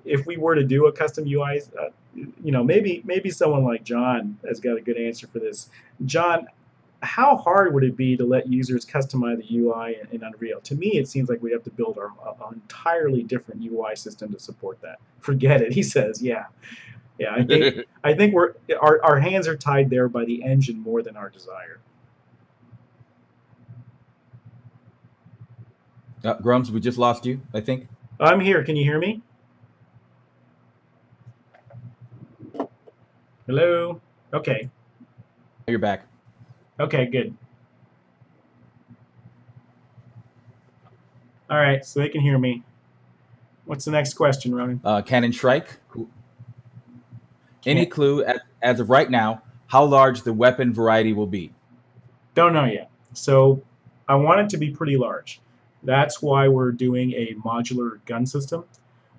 If we were to do a custom UI, maybe someone like John has got a good answer for this. John, how hard would it be to let users customize the UI in Unreal? To me, it seems like we have to build an entirely different UI system to support that. Forget it, he says. Yeah. Yeah, I think our hands are tied there by the engine more than our desire. Grums, we just lost you, I think. I'm here. Can you hear me? Hello? Okay. You're back. Okay, good. All right, so they can hear me. What's the next question, Ronan? Cannon Shrike. Any clue, as of right now, how large the weapon variety will be? Don't know yet. So I want it to be pretty large. That's why we're doing a modular gun system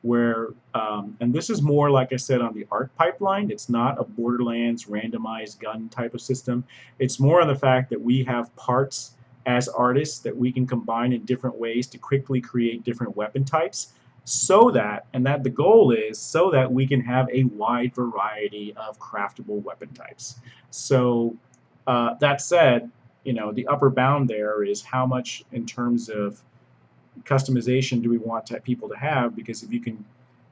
where, and this is more, like I said, on the art pipeline. It's not a Borderlands randomized gun type of system. It's more on the fact that we have parts as artists that we can combine in different ways to quickly create different weapon types, so that, and that the goal is so that we can have a wide variety of craftable weapon types. So that said, the upper bound there is how much in terms of customization do we want people to have, because if you can,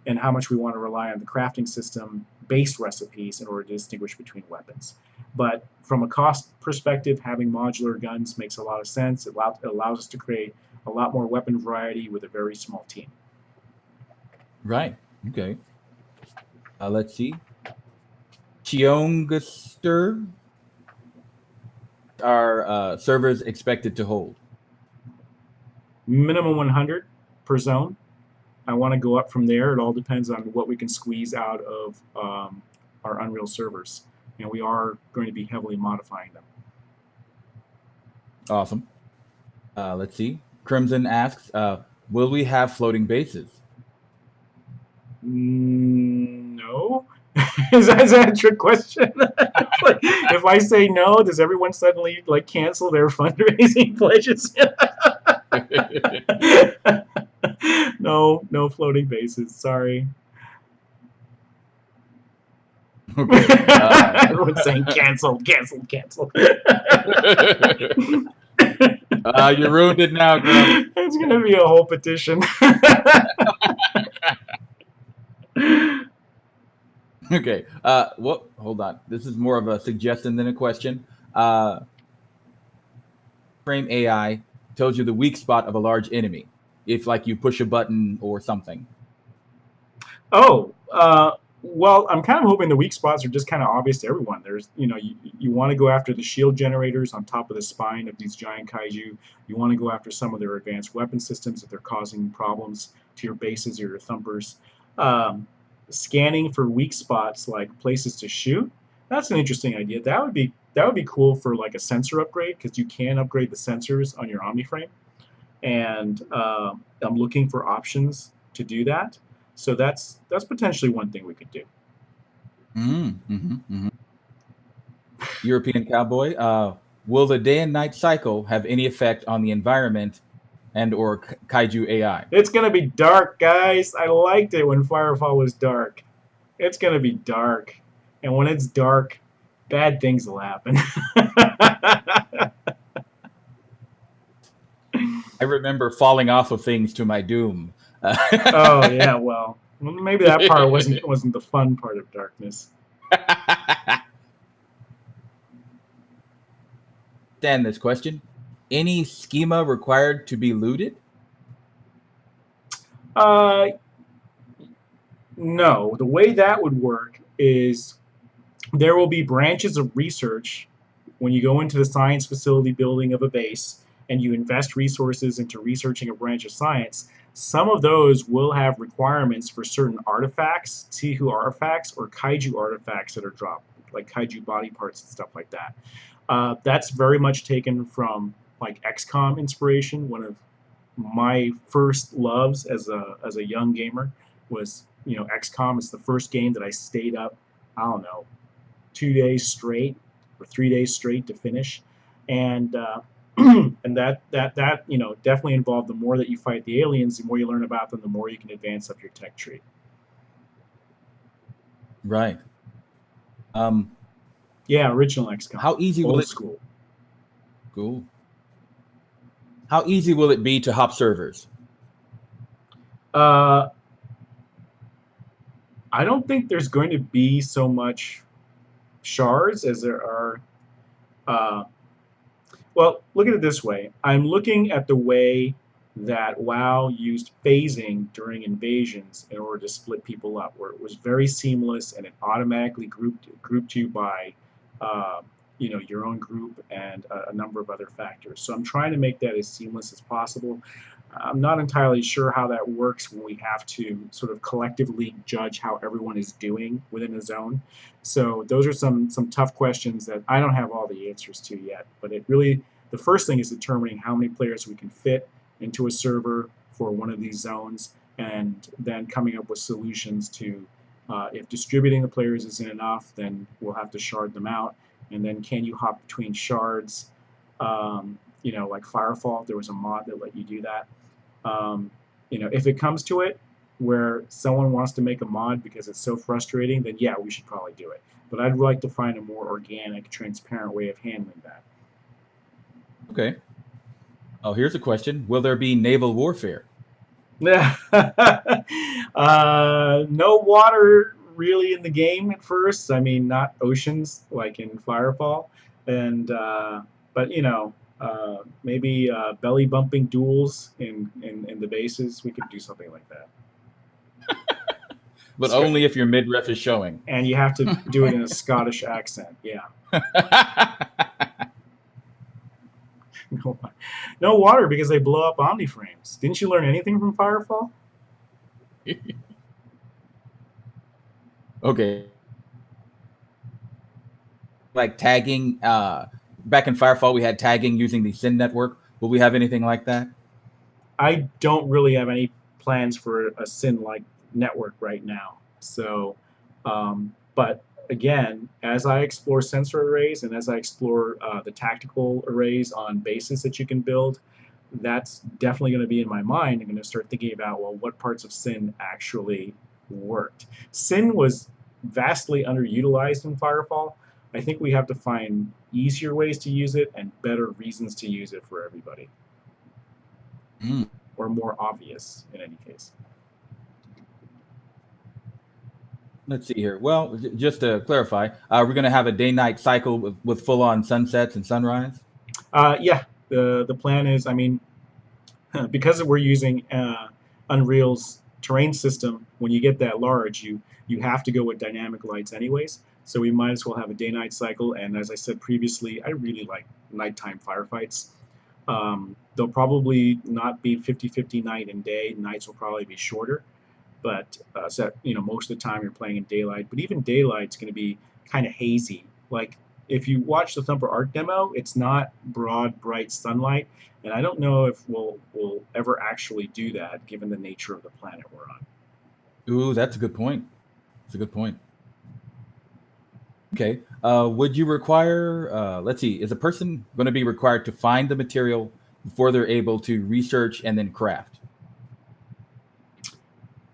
and how much we want to rely on the crafting system based recipes in order to distinguish between weapons. But from a cost perspective, having modular guns makes a lot of sense. It allows us to create a lot more weapon variety with a very small team. Right. Okay. Let's see. Cheongster are servers expected to hold? Minimum 100 per zone. I want to go up from there. It all depends on what we can squeeze out of our Unreal servers. We are going to be heavily modifying them. Awesome. Let's see. Crimson asks, will we have floating bases? No. Is that a trick question? Like, if I say no, does everyone suddenly cancel their fundraising pledges? No floating bases. Sorry. Okay. Everyone's saying cancel, cancel, cancel. You ruined it now, Grump. It's gonna be a whole petition. Okay. Well, hold on. This is more of a suggestion than a question. Frame AI tells you the weak spot of a large enemy if, like, you push a button or something. Oh, well, I'm kind of hoping the weak spots are just kind of obvious to everyone. There's, you want to go after the shield generators on top of the spine of these giant kaiju. You want to go after some of their advanced weapon systems if they're causing problems to your bases or your thumpers. Um, Scanning for weak spots like places to shoot. That's an interesting idea. That would be cool for like a sensor upgrade because you can upgrade the sensors on your OmniFrame, and I'm looking for options to do that. So that's potentially one thing we could do. European Cowboy, will the day and night cycle have any effect on the environment and or kaiju AI? It's gonna be dark, guys. I liked it when Firefall was dark. It's gonna be dark, and when it's dark, bad things will happen. I remember falling off of things to my doom. Oh yeah, well, maybe that part wasn't the fun part of darkness. Stand this question. Any schema required to be looted? Uh, no. The way that would work is there will be branches of research when you go into the science facility building of a base and you invest resources into researching a branch of science. Some of those will have requirements for certain artifacts, Tihu artifacts, or kaiju artifacts that are dropped, like kaiju body parts and stuff like that. That's very much taken from like XCOM inspiration. One of my first loves as a young gamer was XCOM. It's the first game that I stayed up, I don't know, 2 days straight or 3 days straight to finish, and and that definitely involved the more that you fight the aliens, the more you learn about them, the more you can advance up your tech tree. Right. Yeah, original XCOM, How easy will old it? school. Cool. How easy will it be to hop servers? Uh, I don't think there's going to be so much shards as there are. Uh, well, look at it this way. I'm looking at the way that WoW used phasing during invasions in order to split people up, where it was very seamless and it automatically grouped you by, uh, your own group and a number of other factors. So I'm trying to make that as seamless as possible. I'm not entirely sure how that works when we have to sort of collectively judge how everyone is doing within a zone. So those are some tough questions that I don't have all the answers to yet. But the first thing is determining how many players we can fit into a server for one of these zones, and then coming up with solutions to if distributing the players isn't enough, then we'll have to shard them out. And then can you hop between shards? Like Firefall, there was a mod that let you do that. Um, if it comes to it, where someone wants to make a mod because it's so frustrating, then yeah, we should probably do it. But I'd like to find a more organic, transparent way of handling that. Okay. Oh, here's a question. Will there be naval warfare? No water really in the game at first. I mean, not oceans like in Firefall, and but maybe belly bumping duels in the bases. We could do something like that. But only if your midriff is showing. And you have to do it in a Scottish accent. Yeah. No water because they blow up omniframes. Didn't you learn anything from Firefall? Okay. Like tagging, back in Firefall, we had tagging using the SYN network. Will we have anything like that? I don't really have any plans for a SYN-like network right now. So, but again, as I explore sensor arrays and as I explore the tactical arrays on bases that you can build, that's definitely going to be in my mind. I'm going to start thinking about, well, what parts of SYN actually worked. SYN was vastly underutilized in Firefall. I think we have to find easier ways to use it and better reasons to use it for everybody, Mm. or more obvious in any case. Let's see here. Well, just to clarify, we're going to have a day-night cycle with full-on sunsets and sunrise. Yeah, the plan is, I mean, because we're using Unreal's terrain system, when you get that large, you have to go with dynamic lights anyways. So we might as well have a day-night cycle. And as I said previously, I really like nighttime firefights. They'll probably not be 50-50 night and day. Nights will probably be shorter, but so most of the time you're playing in daylight. But even daylight's going to be kind of hazy. Like if you watch the Thumper Art demo, it's not broad, bright sunlight, and I don't know if we'll ever actually do that given the nature of the planet we're on. Ooh, that's a good point. That's a good point. Okay. Would you require, let's see, is a person going to be required to find the material before they're able to research and then craft?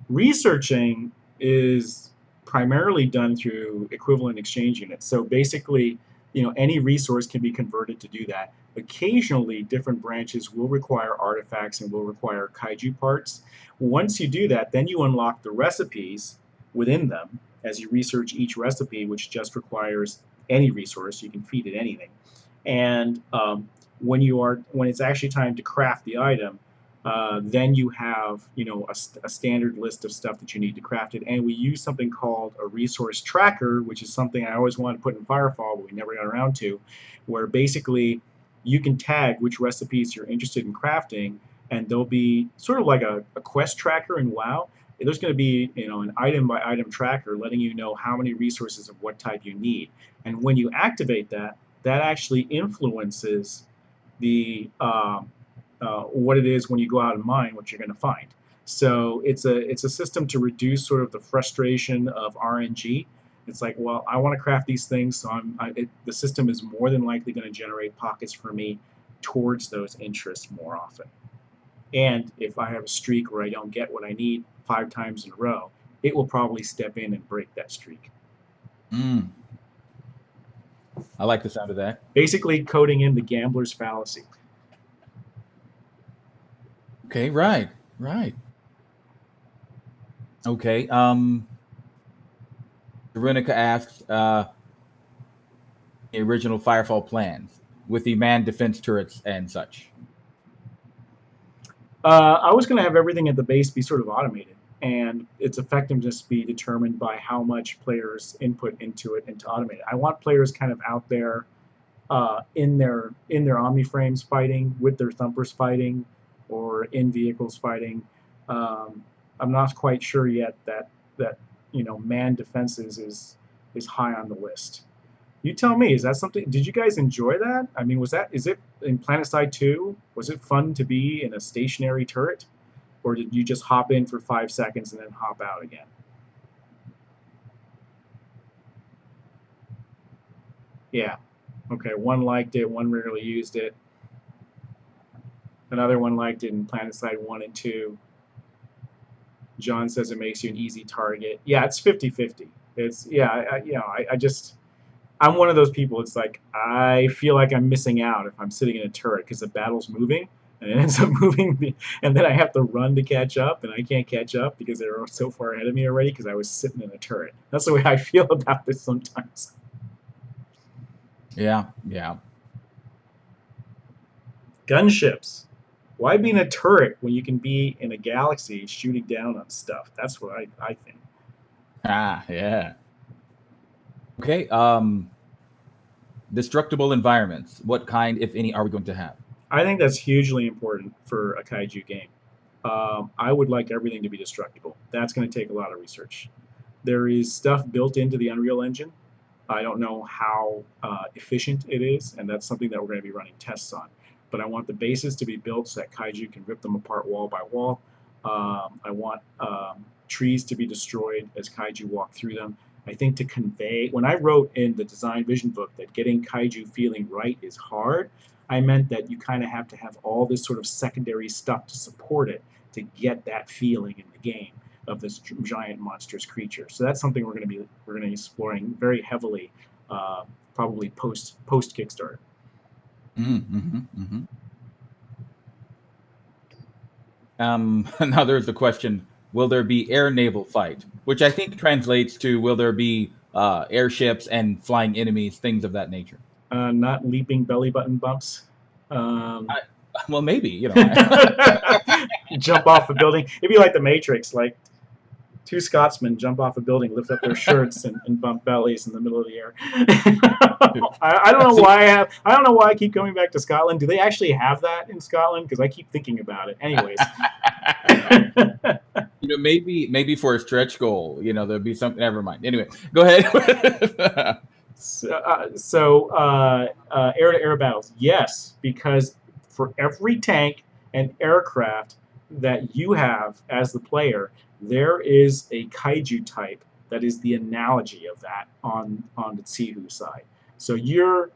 Researching is primarily done through equivalent exchange units. So basically, any resource can be converted to do that. Occasionally, different branches will require artifacts and will require kaiju parts. Once you do that, then you unlock the recipes within them as you research each recipe, which just requires any resource. You can feed it anything. And when it's actually time to craft the item, then you have a standard list of stuff that you need to craft it, and we use something called a resource tracker, which is something I always wanted to put in Firefall, but we never got around to, where basically you can tag which recipes you're interested in crafting, and there'll be sort of like a quest tracker in WoW. There's going to be an item by item tracker letting you know how many resources of what type you need, and when you activate that, that actually influences the what it is when you go out and mine, what you're going to find. So it's a system to reduce sort of the frustration of RNG. It's like, well, I want to craft these things, so the system is more than likely going to generate pockets for me towards those interests more often. And if I have a streak where I don't get what I need 5 times in a row, it will probably step in and break that streak. Mm, I like the sound of that. Basically, coding in the gambler's fallacy. Okay, right, right. Okay. Veronica asks, the original Firefall plans with the man defense turrets and such. I was going to have everything at the base be sort of automated, and its effectiveness be determined by how much players input into it and to automate it. I want players kind of out there in their Omni frames fighting, with their thumpers fighting, or in vehicles fighting. Um, I'm not quite sure yet that man defenses is high on the list. You tell me, is that something? Did you guys enjoy that? I mean, is it in Planetside 2? Was it fun to be in a stationary turret? Or did you just hop in for 5 seconds and then hop out again? Yeah. Okay, one liked it, one rarely used it. Another one liked it in Planetside 1 and 2. John says it makes you an easy target. Yeah, it's 50-50. It's, yeah, I just, I'm one of those people. It's like I feel like I'm missing out if I'm sitting in a turret because the battle's moving and it ends up moving, and then I have to run to catch up, and I can't catch up because they're so far ahead of me already because I was sitting in a turret. That's the way I feel about this sometimes. Yeah, yeah. Gunships. Why be in a turret when you can be in a galaxy shooting down on stuff? That's what I think. Ah, yeah. Okay. Destructible environments. What kind, if any, are we going to have? I think that's hugely important for a kaiju game. I would like everything to be destructible. That's going to take a lot of research. There is stuff built into the Unreal Engine. I don't know how efficient it is, and that's something that we're going to be running tests on. But I want the bases to be built so that kaiju can rip them apart wall by wall. I want trees to be destroyed as kaiju walk through them. I think to convey, when I wrote in the design vision book that getting kaiju feeling right is hard, I meant that you kind of have to have all this sort of secondary stuff to support it to get that feeling in the game. of this giant monstrous creature. So that's something we're going to be exploring very heavily, probably post Kickstarter. Now there's the question: will there be air-naval fight? Which I think translates to: will there be airships and flying enemies, things of that nature? Not leaping belly button bumps. Well, maybe Jump off a building. It'd be like the Matrix, like two Scotsmen jump off a building, lift up their shirts, and bump bellies in the middle of the air. I don't know why I don't know why I keep coming back to Scotland. Do they actually have that in Scotland? Because I keep thinking about it. Anyways. Maybe for a stretch goal, there'd be something. Never mind. Anyway, go ahead. So air-to-air battles, yes, because for every tank and aircraft that you have as the player, there is a kaiju type that is the analogy of that on the Tsihu side. So you're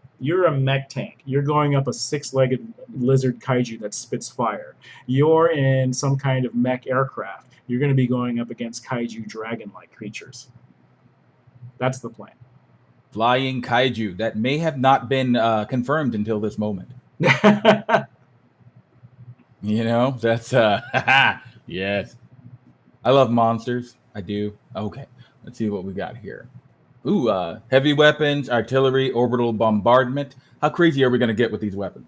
a mech tank. You're going up a six-legged lizard kaiju that spits fire. You're in some kind of mech aircraft. You're going to be going up against kaiju dragon-like creatures. That's the plan. Flying kaiju that may have not been confirmed until this moment. That's yes. I love monsters. I do. Okay, let's see what we got here. Ooh, heavy weapons, artillery, orbital bombardment. How crazy are we going to get with these weapons?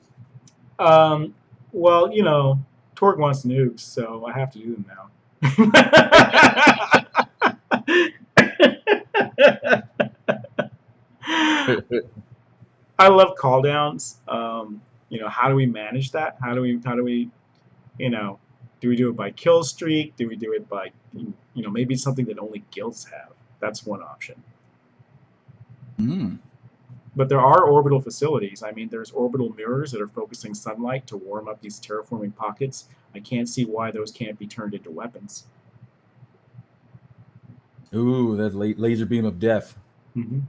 Well, Torg wants nukes, so I have to do them now. I love call downs. How do we manage that? How do we, do we do it by kill streak? Do we do it by, maybe something that only guilds have? That's one option. But there are orbital facilities. I mean, there's orbital mirrors that are focusing sunlight to warm up these terraforming pockets. I can't see why those can't be turned into weapons. Ooh, that laser beam of death. Mm-hmm.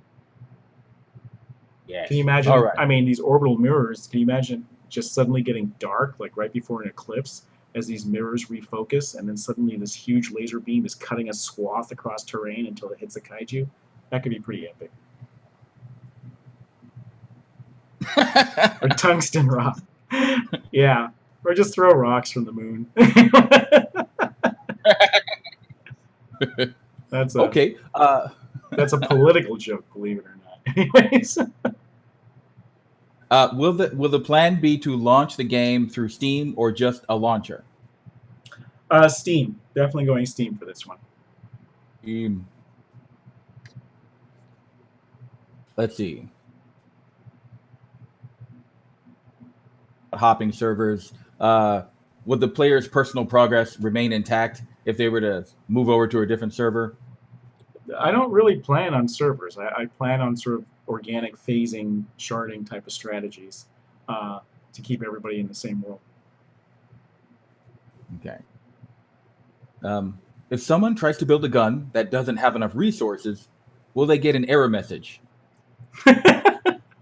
Yes. Can you imagine? All right. I mean, these orbital mirrors. Can you imagine just suddenly getting dark, like right before an eclipse, as these mirrors refocus, and then suddenly this huge laser beam is cutting a swath across terrain until it hits a kaiju? That could be pretty epic. Or tungsten rock. Yeah. Or just throw rocks from the moon. That's okay. That's a political joke, believe it or not. Anyways. Will the plan be to launch the game through Steam or just a launcher? Steam. Definitely going Steam for this one. Let's see. Hopping servers. Would the player's personal progress remain intact if they were to move over to a different server? I don't really plan on servers. I plan on sort of organic phasing, sharding type of strategies to keep everybody in the same world. Okay. If someone tries to build a gun that doesn't have enough resources, will they get an error message?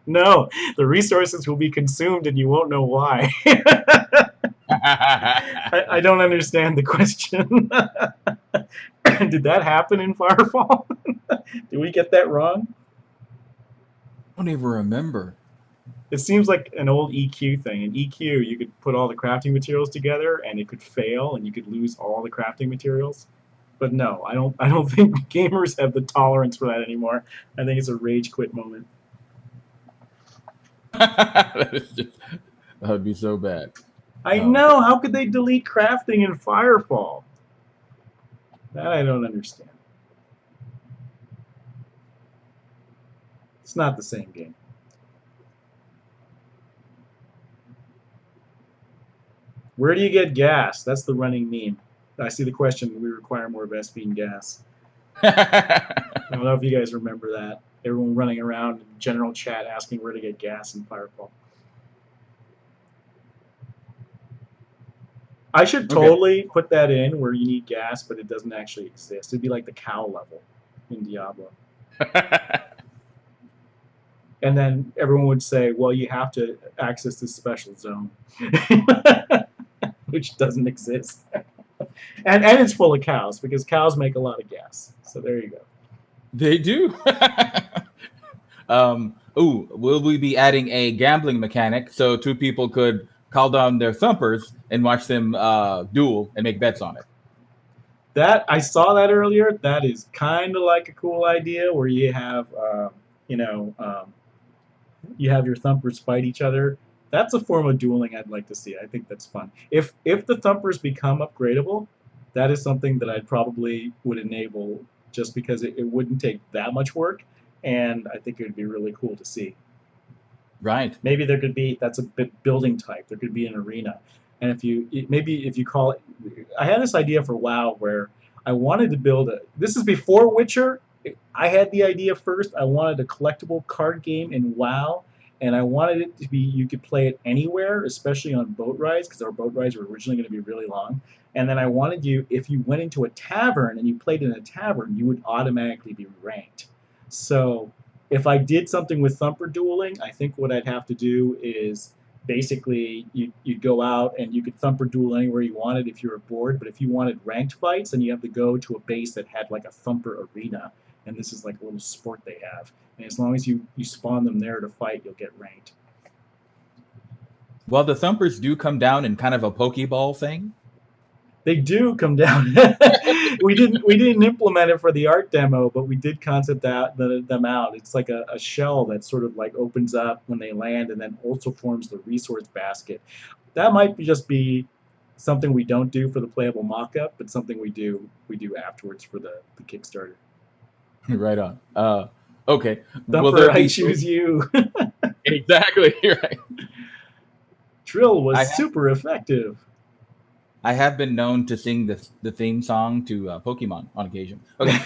No, the resources will be consumed and you won't know why. I don't understand the question. Did that happen in Firefall? Did we get that wrong? I don't even remember. It seems like an old EQ thing. In EQ, you could put all the crafting materials together, and it could fail, and you could lose all the crafting materials. But no, I don't think gamers have the tolerance for that anymore. I think it's a rage quit moment. That would be so bad. I know. How could they delete crafting in Firefall? That I don't understand. It's not the same game. Where do you get gas? That's the running meme. I see the question, we require more Vespine gas. I don't know if you guys remember that. Everyone running around in general chat asking where to get gas in Firefall. I should totally put that in where you need gas, but it doesn't actually exist. It'd be like the cow level in Diablo. And then everyone would say, well, you have to access this special zone, which doesn't exist. And it's full of cows because cows make a lot of gas. So there you go. They do. Ooh, will we be adding a gambling mechanic so two people could call down their thumpers and watch them duel and make bets on it? That I saw that earlier. That is kind of like a cool idea where you know, you have your thumpers fight each other. That's a form of dueling I'd like to see. I think that's fun. If the thumpers become upgradable, that is something that I'd probably would enable just because it wouldn't take that much work, and I think it would be really cool to see. Right. Maybe there could be that's a bit building type. There could be an arena, and maybe if you call it, I had this idea for WoW where I wanted to build a. This is before Witcher. I had the idea first. I wanted a collectible card game in WoW, and I wanted it to be you could play it anywhere, especially on boat rides because our boat rides were originally going to be really long. And then I wanted you, if you went into a tavern and you played in a tavern, you would automatically be ranked. So if I did something with thumper dueling, I think what I'd have to do is basically you'd go out and you could thumper duel anywhere you wanted if you were bored. But if you wanted ranked fights, then you have to go to a base that had like a thumper arena. And this is like a little sport they have. And as long as you spawn them there to fight, you'll get ranked. Well, the thumpers do come down in kind of a Pokeball thing. They do come down. We didn't implement it for the art demo, but we did concept them out. It's like a shell that sort of like opens up when they land, and then also forms the resource basket. That might just be something we don't do for the playable mock-up, but something we do afterwards for the Kickstarter. Right on. Okay. Will Thumper, there I be choose you. exactly right? Drill I was have, super effective. I have been known to sing the theme song to Pokemon on occasion. Okay.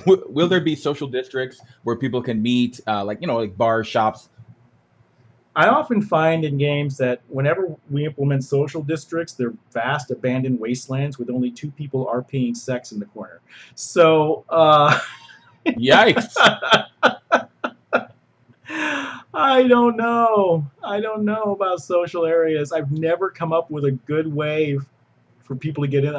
Will there be social districts where people can meet, like bars, shops? I often find in games that whenever we implement social districts, they're vast abandoned wastelands with only two people RPing sex in the corner. So Yikes! I don't know. I don't know about social areas. I've never come up with a good way for people to get in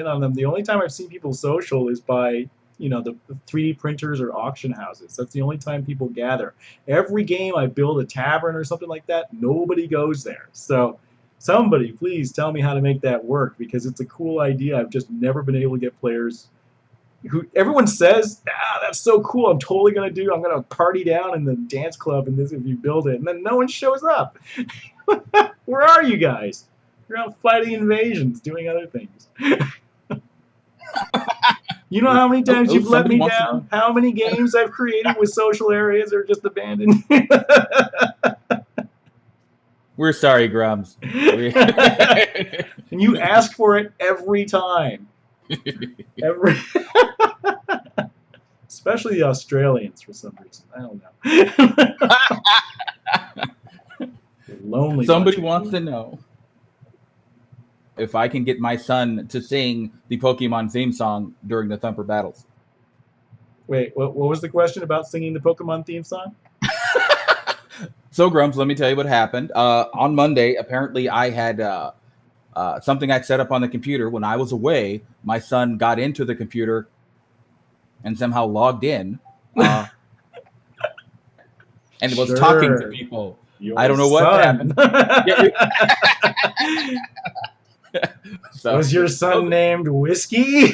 on them. The only time I've seen people social is by the 3D printers or auction houses. That's the only time people gather. Every game I build a tavern or something like that, nobody goes there. So somebody please tell me how to make that work because it's a cool idea. I've just never been able to get players who everyone says, that's so cool. I'm gonna party down in the dance club and this if you build it, and then no one shows up. Where are you guys? You're out fighting invasions, doing other things. You know how many times Oh, you've let somebody me wants to down? know. How many games I've created with social areas are just abandoned? We're sorry, Grums. And you ask for it every time. Every especially the Australians for some reason. I don't know. Lonely. Somebody wants to know if I can get my son to sing the Pokemon theme song during the Thumper battles. Wait, what was the question about singing the Pokemon theme song? So, Grumps, let me tell you what happened. On Monday, apparently I had something I'd set up on the computer. When I was away, my son got into the computer and somehow logged in and was talking to people. Your I don't know what happened. So, was your son named Whiskey?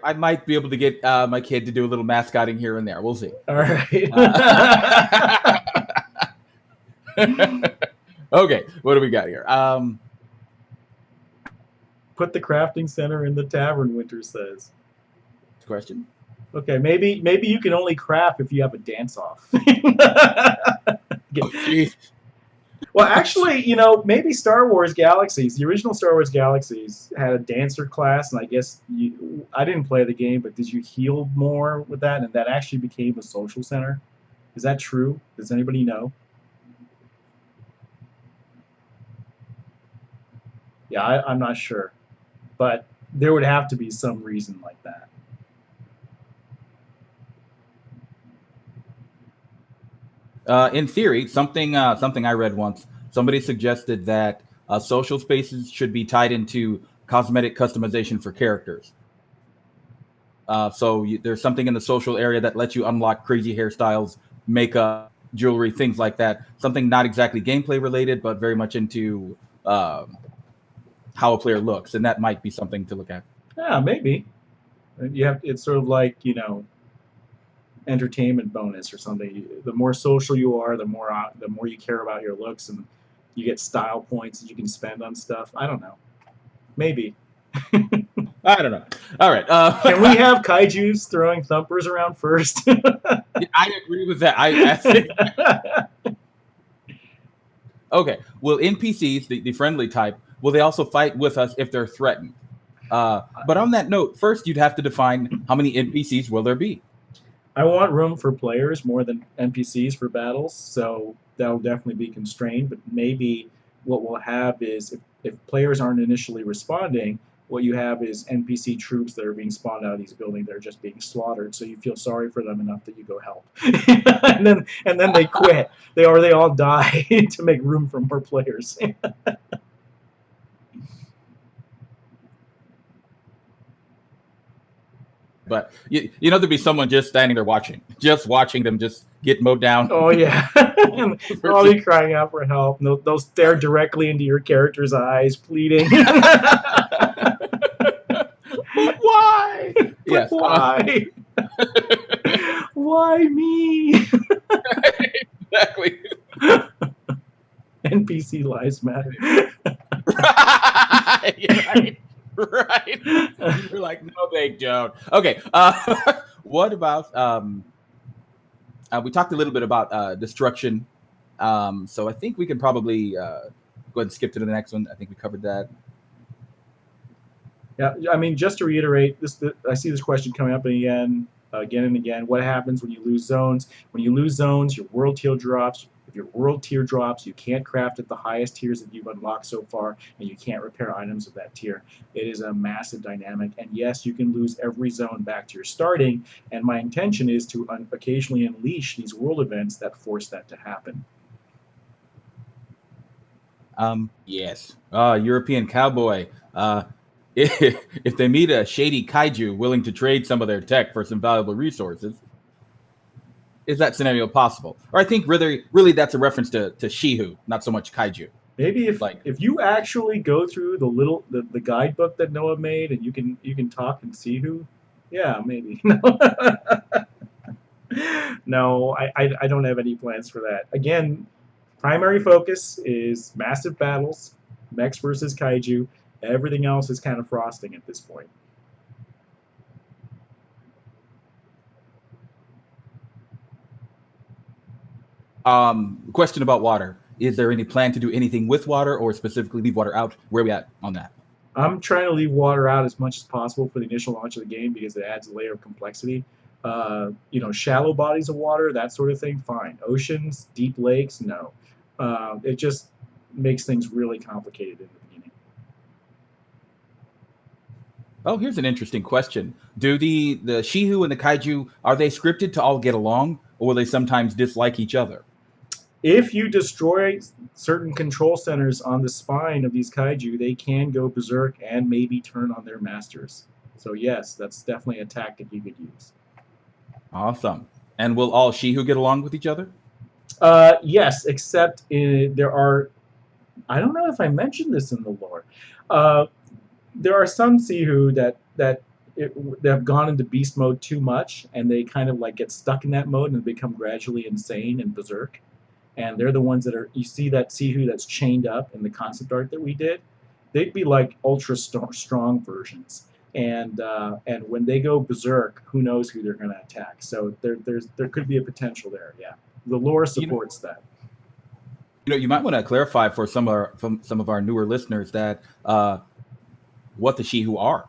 I might be able to get my kid to do a little mascotting here and there. We'll see. All right. Okay, what do we got here? Put the crafting center in the tavern, Winter says. Question. Okay, maybe you can only craft if you have a dance-off. Well, actually, maybe Star Wars Galaxies, the original Star Wars Galaxies had a dancer class, and I guess I didn't play the game, but did you heal more with that, and that actually became a social center? Is that true? Does anybody know? Yeah, I'm not sure, but there would have to be some reason like that. In theory, something I read once, somebody suggested that social spaces should be tied into cosmetic customization for characters. There's something in the social area that lets you unlock crazy hairstyles, makeup, jewelry, things like that. Something not exactly gameplay related, but very much into how a player looks, and that might be something to look at. Yeah, maybe. It's sort of like, entertainment bonus or something. The more social you are, the more you care about your looks, and you get style points that you can spend on stuff. I don't know. Maybe. I don't know. All right. Can we have kaijus throwing thumpers around first? I agree with that. I think. Okay. Will NPCs, the friendly type, will they also fight with us if they're threatened? But on that note, first you'd have to define how many NPCs will there be. I want room for players more than NPCs for battles, so that'll definitely be constrained. But maybe what we'll have is if players aren't initially responding, what you have is NPC troops that are being spawned out of these buildings that are just being slaughtered. So you feel sorry for them enough that you go help, and then they quit. They all die to make room for more players. But there'd be someone just standing there just watching them just get mowed down. Oh yeah, and they'll all be crying out for help. And they'll stare directly into your character's eyes, pleading. But why? But why? Why me? Exactly. NPC lives matter. Right. You're like, no, they don't. Okay. What about we talked a little bit about destruction. So I think we can probably go ahead and skip to the next one. I think we covered that. Yeah, I mean, just to reiterate, I see this question coming up again and again. What happens when you lose zones? When you lose zones, your world tier drops. If your world tier drops, you can't craft at the highest tiers that you've unlocked so far, and you can't repair items of that tier. It is a massive dynamic, and yes, you can lose every zone back to your starting, and my intention is to occasionally unleash these world events that force that to happen. Yes. European cowboy. If they meet a shady kaiju willing to trade some of their tech for some valuable resources, is that scenario possible? Or I think really that's a reference to Shihu, not so much kaiju. Maybe if you actually go through the guidebook that Noah made and you can talk and see who, yeah, maybe. No, I don't have any plans for that. Again, primary focus is massive battles, mechs versus kaiju. Everything else is kind of frosting at this point. Question about water. Is there any plan to do anything with water or specifically leave water out? Where are we at on that? I'm trying to leave water out as much as possible for the initial launch of the game because it adds a layer of complexity. Shallow bodies of water, that sort of thing, fine. Oceans, deep lakes, no. It just makes things really complicated in the beginning. Oh, here's an interesting question. Do the Shihu and the Kaiju, are they scripted to all get along, or will they sometimes dislike each other? If you destroy certain control centers on the spine of these kaiju, they can go berserk and maybe turn on their masters. So yes, that's definitely a tactic you could use. Awesome. And will all Shihu get along with each other? Yes, except there are. I don't know if I mentioned this in the lore. There are some Sihu that have gone into beast mode too much, and they kind of like get stuck in that mode and become gradually insane and berserk. And they're the ones that you see that Sihu that's chained up in the concept art that we did. They'd be like ultra strong versions. And when they go berserk, who knows who they're going to attack? So there could be a potential there. Yeah, the lore supports that. You might want to clarify for some of our newer listeners that what the Shihu are.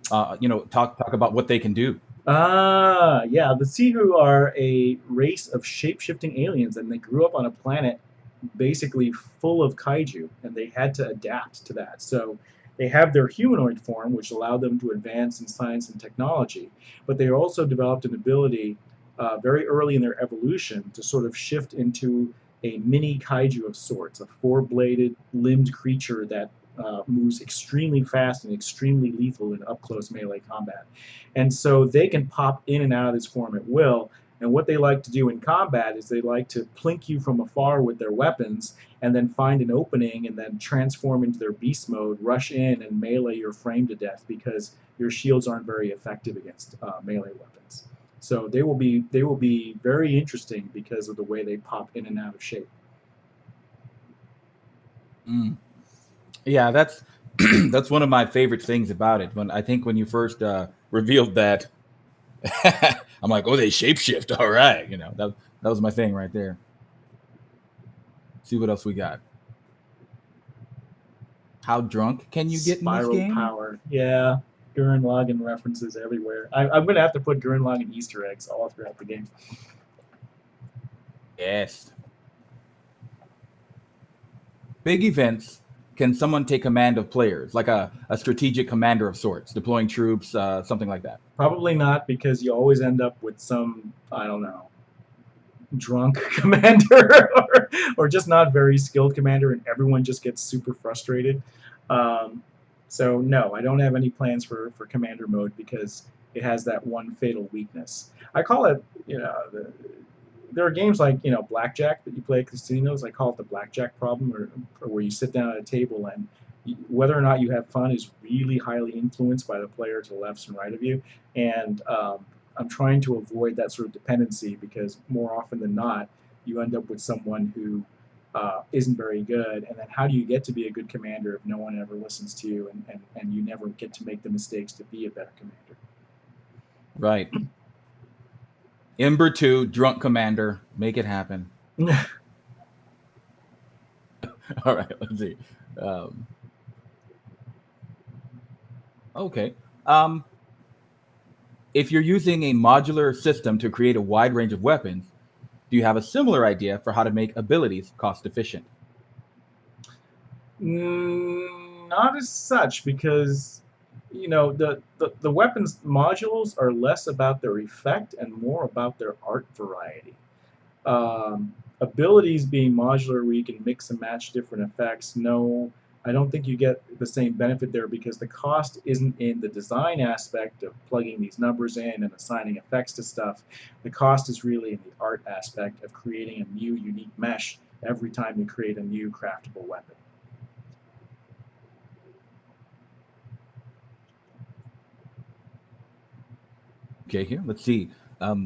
Talk about what they can do. Yeah, the Sihu are a race of shape-shifting aliens, and they grew up on a planet basically full of kaiju, and they had to adapt to that. So they have their humanoid form, which allowed them to advance in science and technology, but they also developed an ability very early in their evolution to sort of shift into a mini kaiju of sorts, a four-bladed, limbed creature that moves extremely fast and extremely lethal in up-close melee combat. And so they can pop in and out of this form at will. And what they like to do in combat is they like to plink you from afar with their weapons and then find an opening and then transform into their beast mode, rush in and melee your frame to death because your shields aren't very effective against melee weapons. So they will be very interesting because of the way they pop in and out of shape. Mm. Yeah, that's that's one of my favorite things about it. When you first revealed that, I'm like, oh, they shapeshift. All right, that was my thing right there. See what else we got. How drunk can you get in this Spiral game? power, yeah. Gurren Lagann references everywhere. I'm going to have to put Gurren Lagann Easter eggs all throughout the game. Yes. Big events. Can someone take command of players, like a strategic commander of sorts, deploying troops, something like that? Probably not because you always end up with some, I don't know, drunk commander or just not very skilled commander, and everyone just gets super frustrated. Um, so no, I don't have any plans for commander mode because it has that one fatal weakness. I call it, there are games like blackjack that you play at casinos. I call it the blackjack problem, or where you sit down at a table and whether or not you have fun is really highly influenced by the player to the left and right of you. And I'm trying to avoid that sort of dependency because more often than not, you end up with someone who isn't very good. And then how do you get to be a good commander if no one ever listens to you and you never get to make the mistakes to be a better commander? Right. Ember 2, drunk commander. Make it happen. All right, let's see. Um, okay. Um, if you're using a modular system to create a wide range of weapons, do you have a similar idea for how to make abilities cost efficient? Not as such, because the weapons modules are less about their effect and more about their art variety. Abilities being modular where you can mix and match different effects, no, I don't think you get the same benefit there because the cost isn't in the design aspect of plugging these numbers in and assigning effects to stuff. The cost is really in the art aspect of creating a new unique mesh every time you create a new craftable weapon. Okay, here, let's see. Are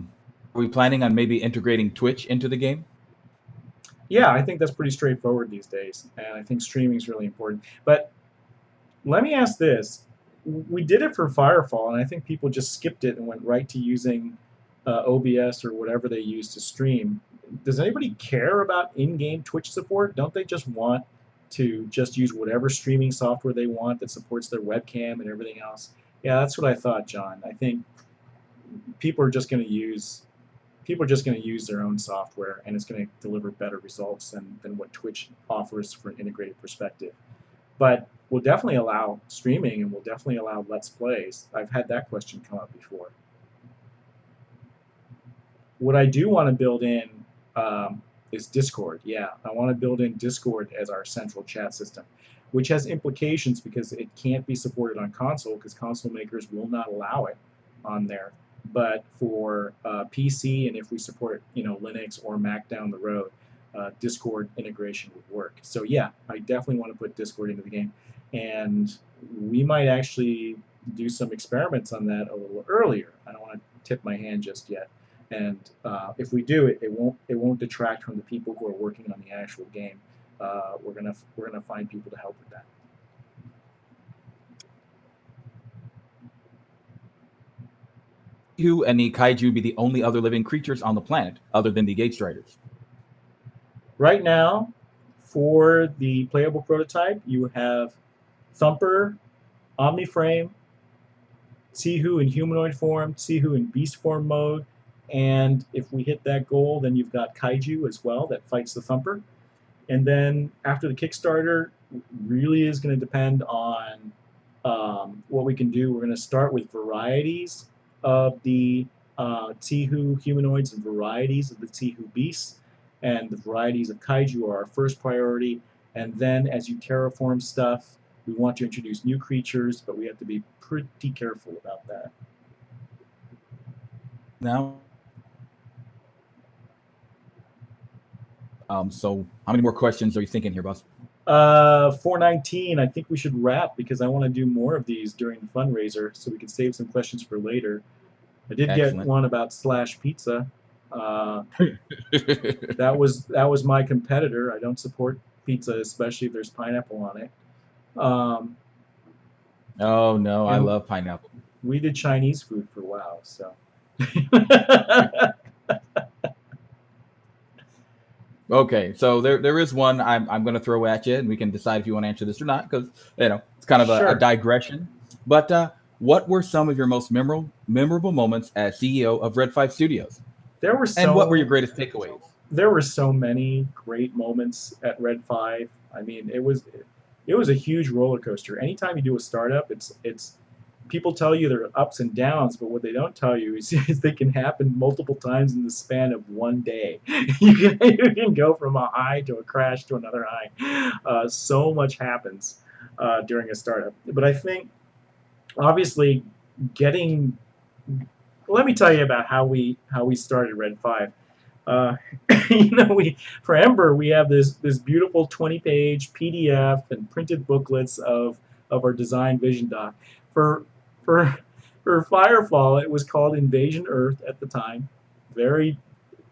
we planning on maybe integrating Twitch into the game? Yeah, I think that's pretty straightforward these days, and I think streaming is really important. But let me ask this: we did it for Firefall, and I think people just skipped it and went right to using OBS or whatever they use to stream. Does anybody care about in-game Twitch support? Don't they just want to just use whatever streaming software they want that supports their webcam and everything else? Yeah, that's what I thought, John. I think people are just going to use people are just going to use their own software and it's going to deliver better results than what Twitch offers for an integrated perspective. But we'll definitely allow streaming and we'll definitely allow Let's Plays. I've had that question come up before. What I do want to build in is Discord. Yeah, I want to build in Discord as our central chat system, which has implications because it can't be supported on console because console makers will not allow it on there. But for PC and if we support Linux or Mac down the road, Discord integration would work. So yeah, I definitely want to put Discord into the game, and we might actually do some experiments on that a little earlier. I don't want to tip my hand just yet. And if we do it, it won't detract from the people who are working on the actual game. We're gonna find people to help with that. You and the kaiju be the only other living creatures on the planet other than the Gate Striders? Right now, for the playable prototype, you have Thumper, Omniframe, Sihu in humanoid form, Sihu in beast form mode, and if we hit that goal, then you've got Kaiju as well that fights the Thumper. And then after the Kickstarter, really is going to depend on what we can do. We're going to start with varieties of the Tihu humanoids and varieties of the Tihu beasts, and the varieties of Kaiju are our first priority. And then as you terraform stuff, we want to introduce new creatures, but we have to be pretty careful about that. Now, so how many more questions are you thinking here, boss? 419, I think we should wrap because I want to do more of these during the fundraiser so we can save some questions for later. I did get Excellent. one about Slash Pizza. That was my competitor. I don't support pizza, especially if there's pineapple on it. Um, Oh no, I and love pineapple. we did Chinese food for a while, so. Okay, so there is one I'm going to throw at you, and we can decide if you want to answer this or not, because it's kind of a Sure. digression. But what were some of your most memorable moments as CEO of Red 5 Studios, There were and what were so your greatest takeaways? there were so many great moments at Red 5. I mean, it was a huge roller coaster. Anytime you do a startup, it's people tell you there are ups and downs, but what they don't tell you is they can happen multiple times in the span of one day. You can go from a high to a crash to another high. So much happens during a startup. But I think obviously getting. Let me tell you about how we started Red 5. Uh, we for Ember we have this beautiful 20-page PDF and printed booklets of our design vision doc. For for for Firefall, it was called Invasion Earth at the time. Very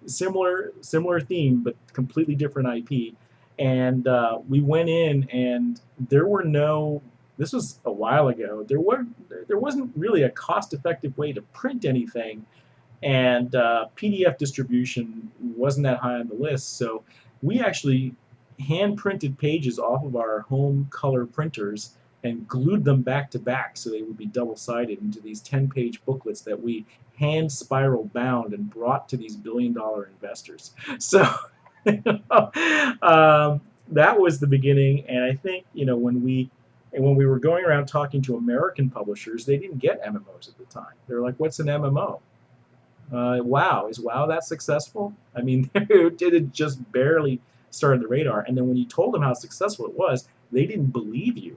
similar theme, but completely different IP. And we went in, and there were no. This was a while ago. There wasn't really a cost-effective way to print anything, and PDF distribution wasn't that high on the list. So we actually hand printed pages off of our home color printers and glued them back to back so they would be double sided into these 10-page booklets that we hand spiral bound and brought to these billion-dollar investors. So that was the beginning. And I think when we were going around talking to American publishers, they didn't get MMOs at the time. They were like, "What's an MMO?" WoW, is WoW that successful? I mean, it just barely started the radar. And then when you told them how successful it was, they didn't believe you.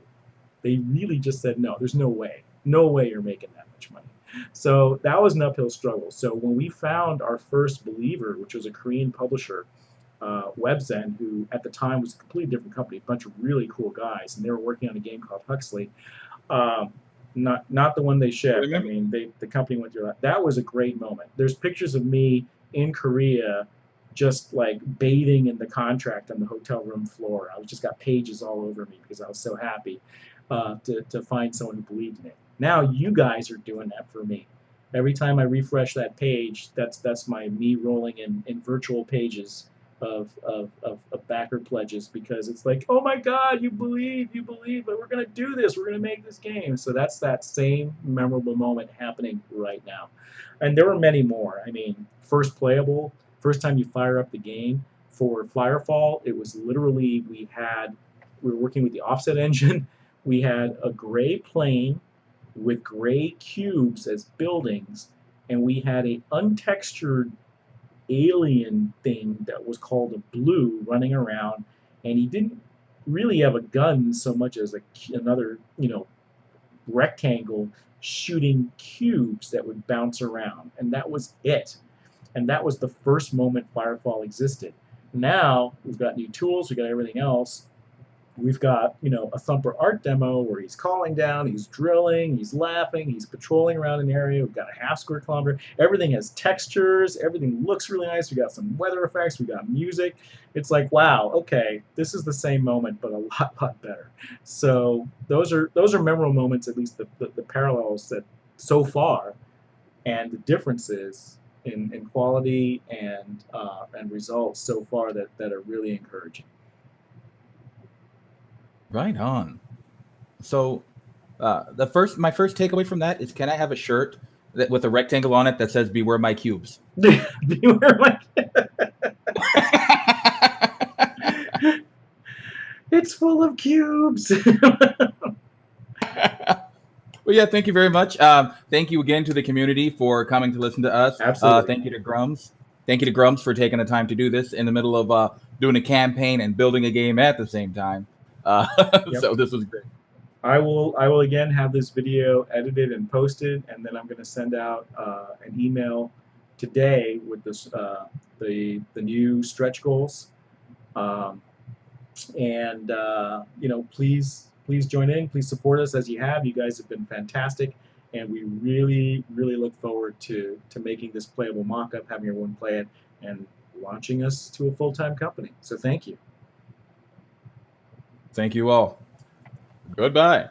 They really just said, no, there's no way you're making that much money. So that was an uphill struggle. So when we found our first believer, which was a Korean publisher, Webzen, who at the time was a completely different company, a bunch of really cool guys, and they were working on a game called Huxley. Um, not the one they I shipped. I remember. mean, the company went through that. That was a great moment. There's pictures of me in Korea, just like bathing in the contract on the hotel room floor. I was just got pages all over me because I was so happy to find someone who believed in it. Now you guys are doing that for me. Every time I refresh that page, that's my me rolling in virtual pages of backer pledges, because it's like, oh my God, you believe, but we're gonna do this, we're gonna make this game. So that's that same memorable moment happening right now. And there were many more. I mean, first time you fire up the game for Firefall, it was literally we were working with the offset engine. We had a gray plane with gray cubes as buildings, and we had a untextured alien thing that was called a blue running around, and he didn't really have a gun so much as another rectangle shooting cubes that would bounce around, and that was it. And that was the first moment Firefall existed. Now we've got new tools, we've got everything else. We've got, a Thumper art demo where he's calling down, he's drilling, he's laughing, he's patrolling around an area. We've got a half square kilometer. Everything has textures. Everything looks really nice. We got some weather effects. We got music. It's like, wow, okay, this is the same moment, but a lot better. So those are memorable moments, at least the parallels that so far, and the differences in quality and results so far that are really encouraging. Right on. So, my first takeaway from that is, can I have a shirt with a rectangle on it that says "Beware my cubes"? Beware my It's full of cubes. Well, yeah, thank you very much. Thank you again to the community for coming to listen to us. Absolutely. Thank you to Grums. Thank you to Grums for taking the time to do this in the middle of doing a campaign and building a game at the same time. Yep. So this was great. I will again have this video edited and posted, and then I'm going to send out an email today with this the new stretch goals. Um, and please join in. Please support us as you have. You guys have been fantastic, and we really look forward to making this playable mock-up, having everyone play it, and launching us to a full-time company. So thank you. Thank you all. Goodbye.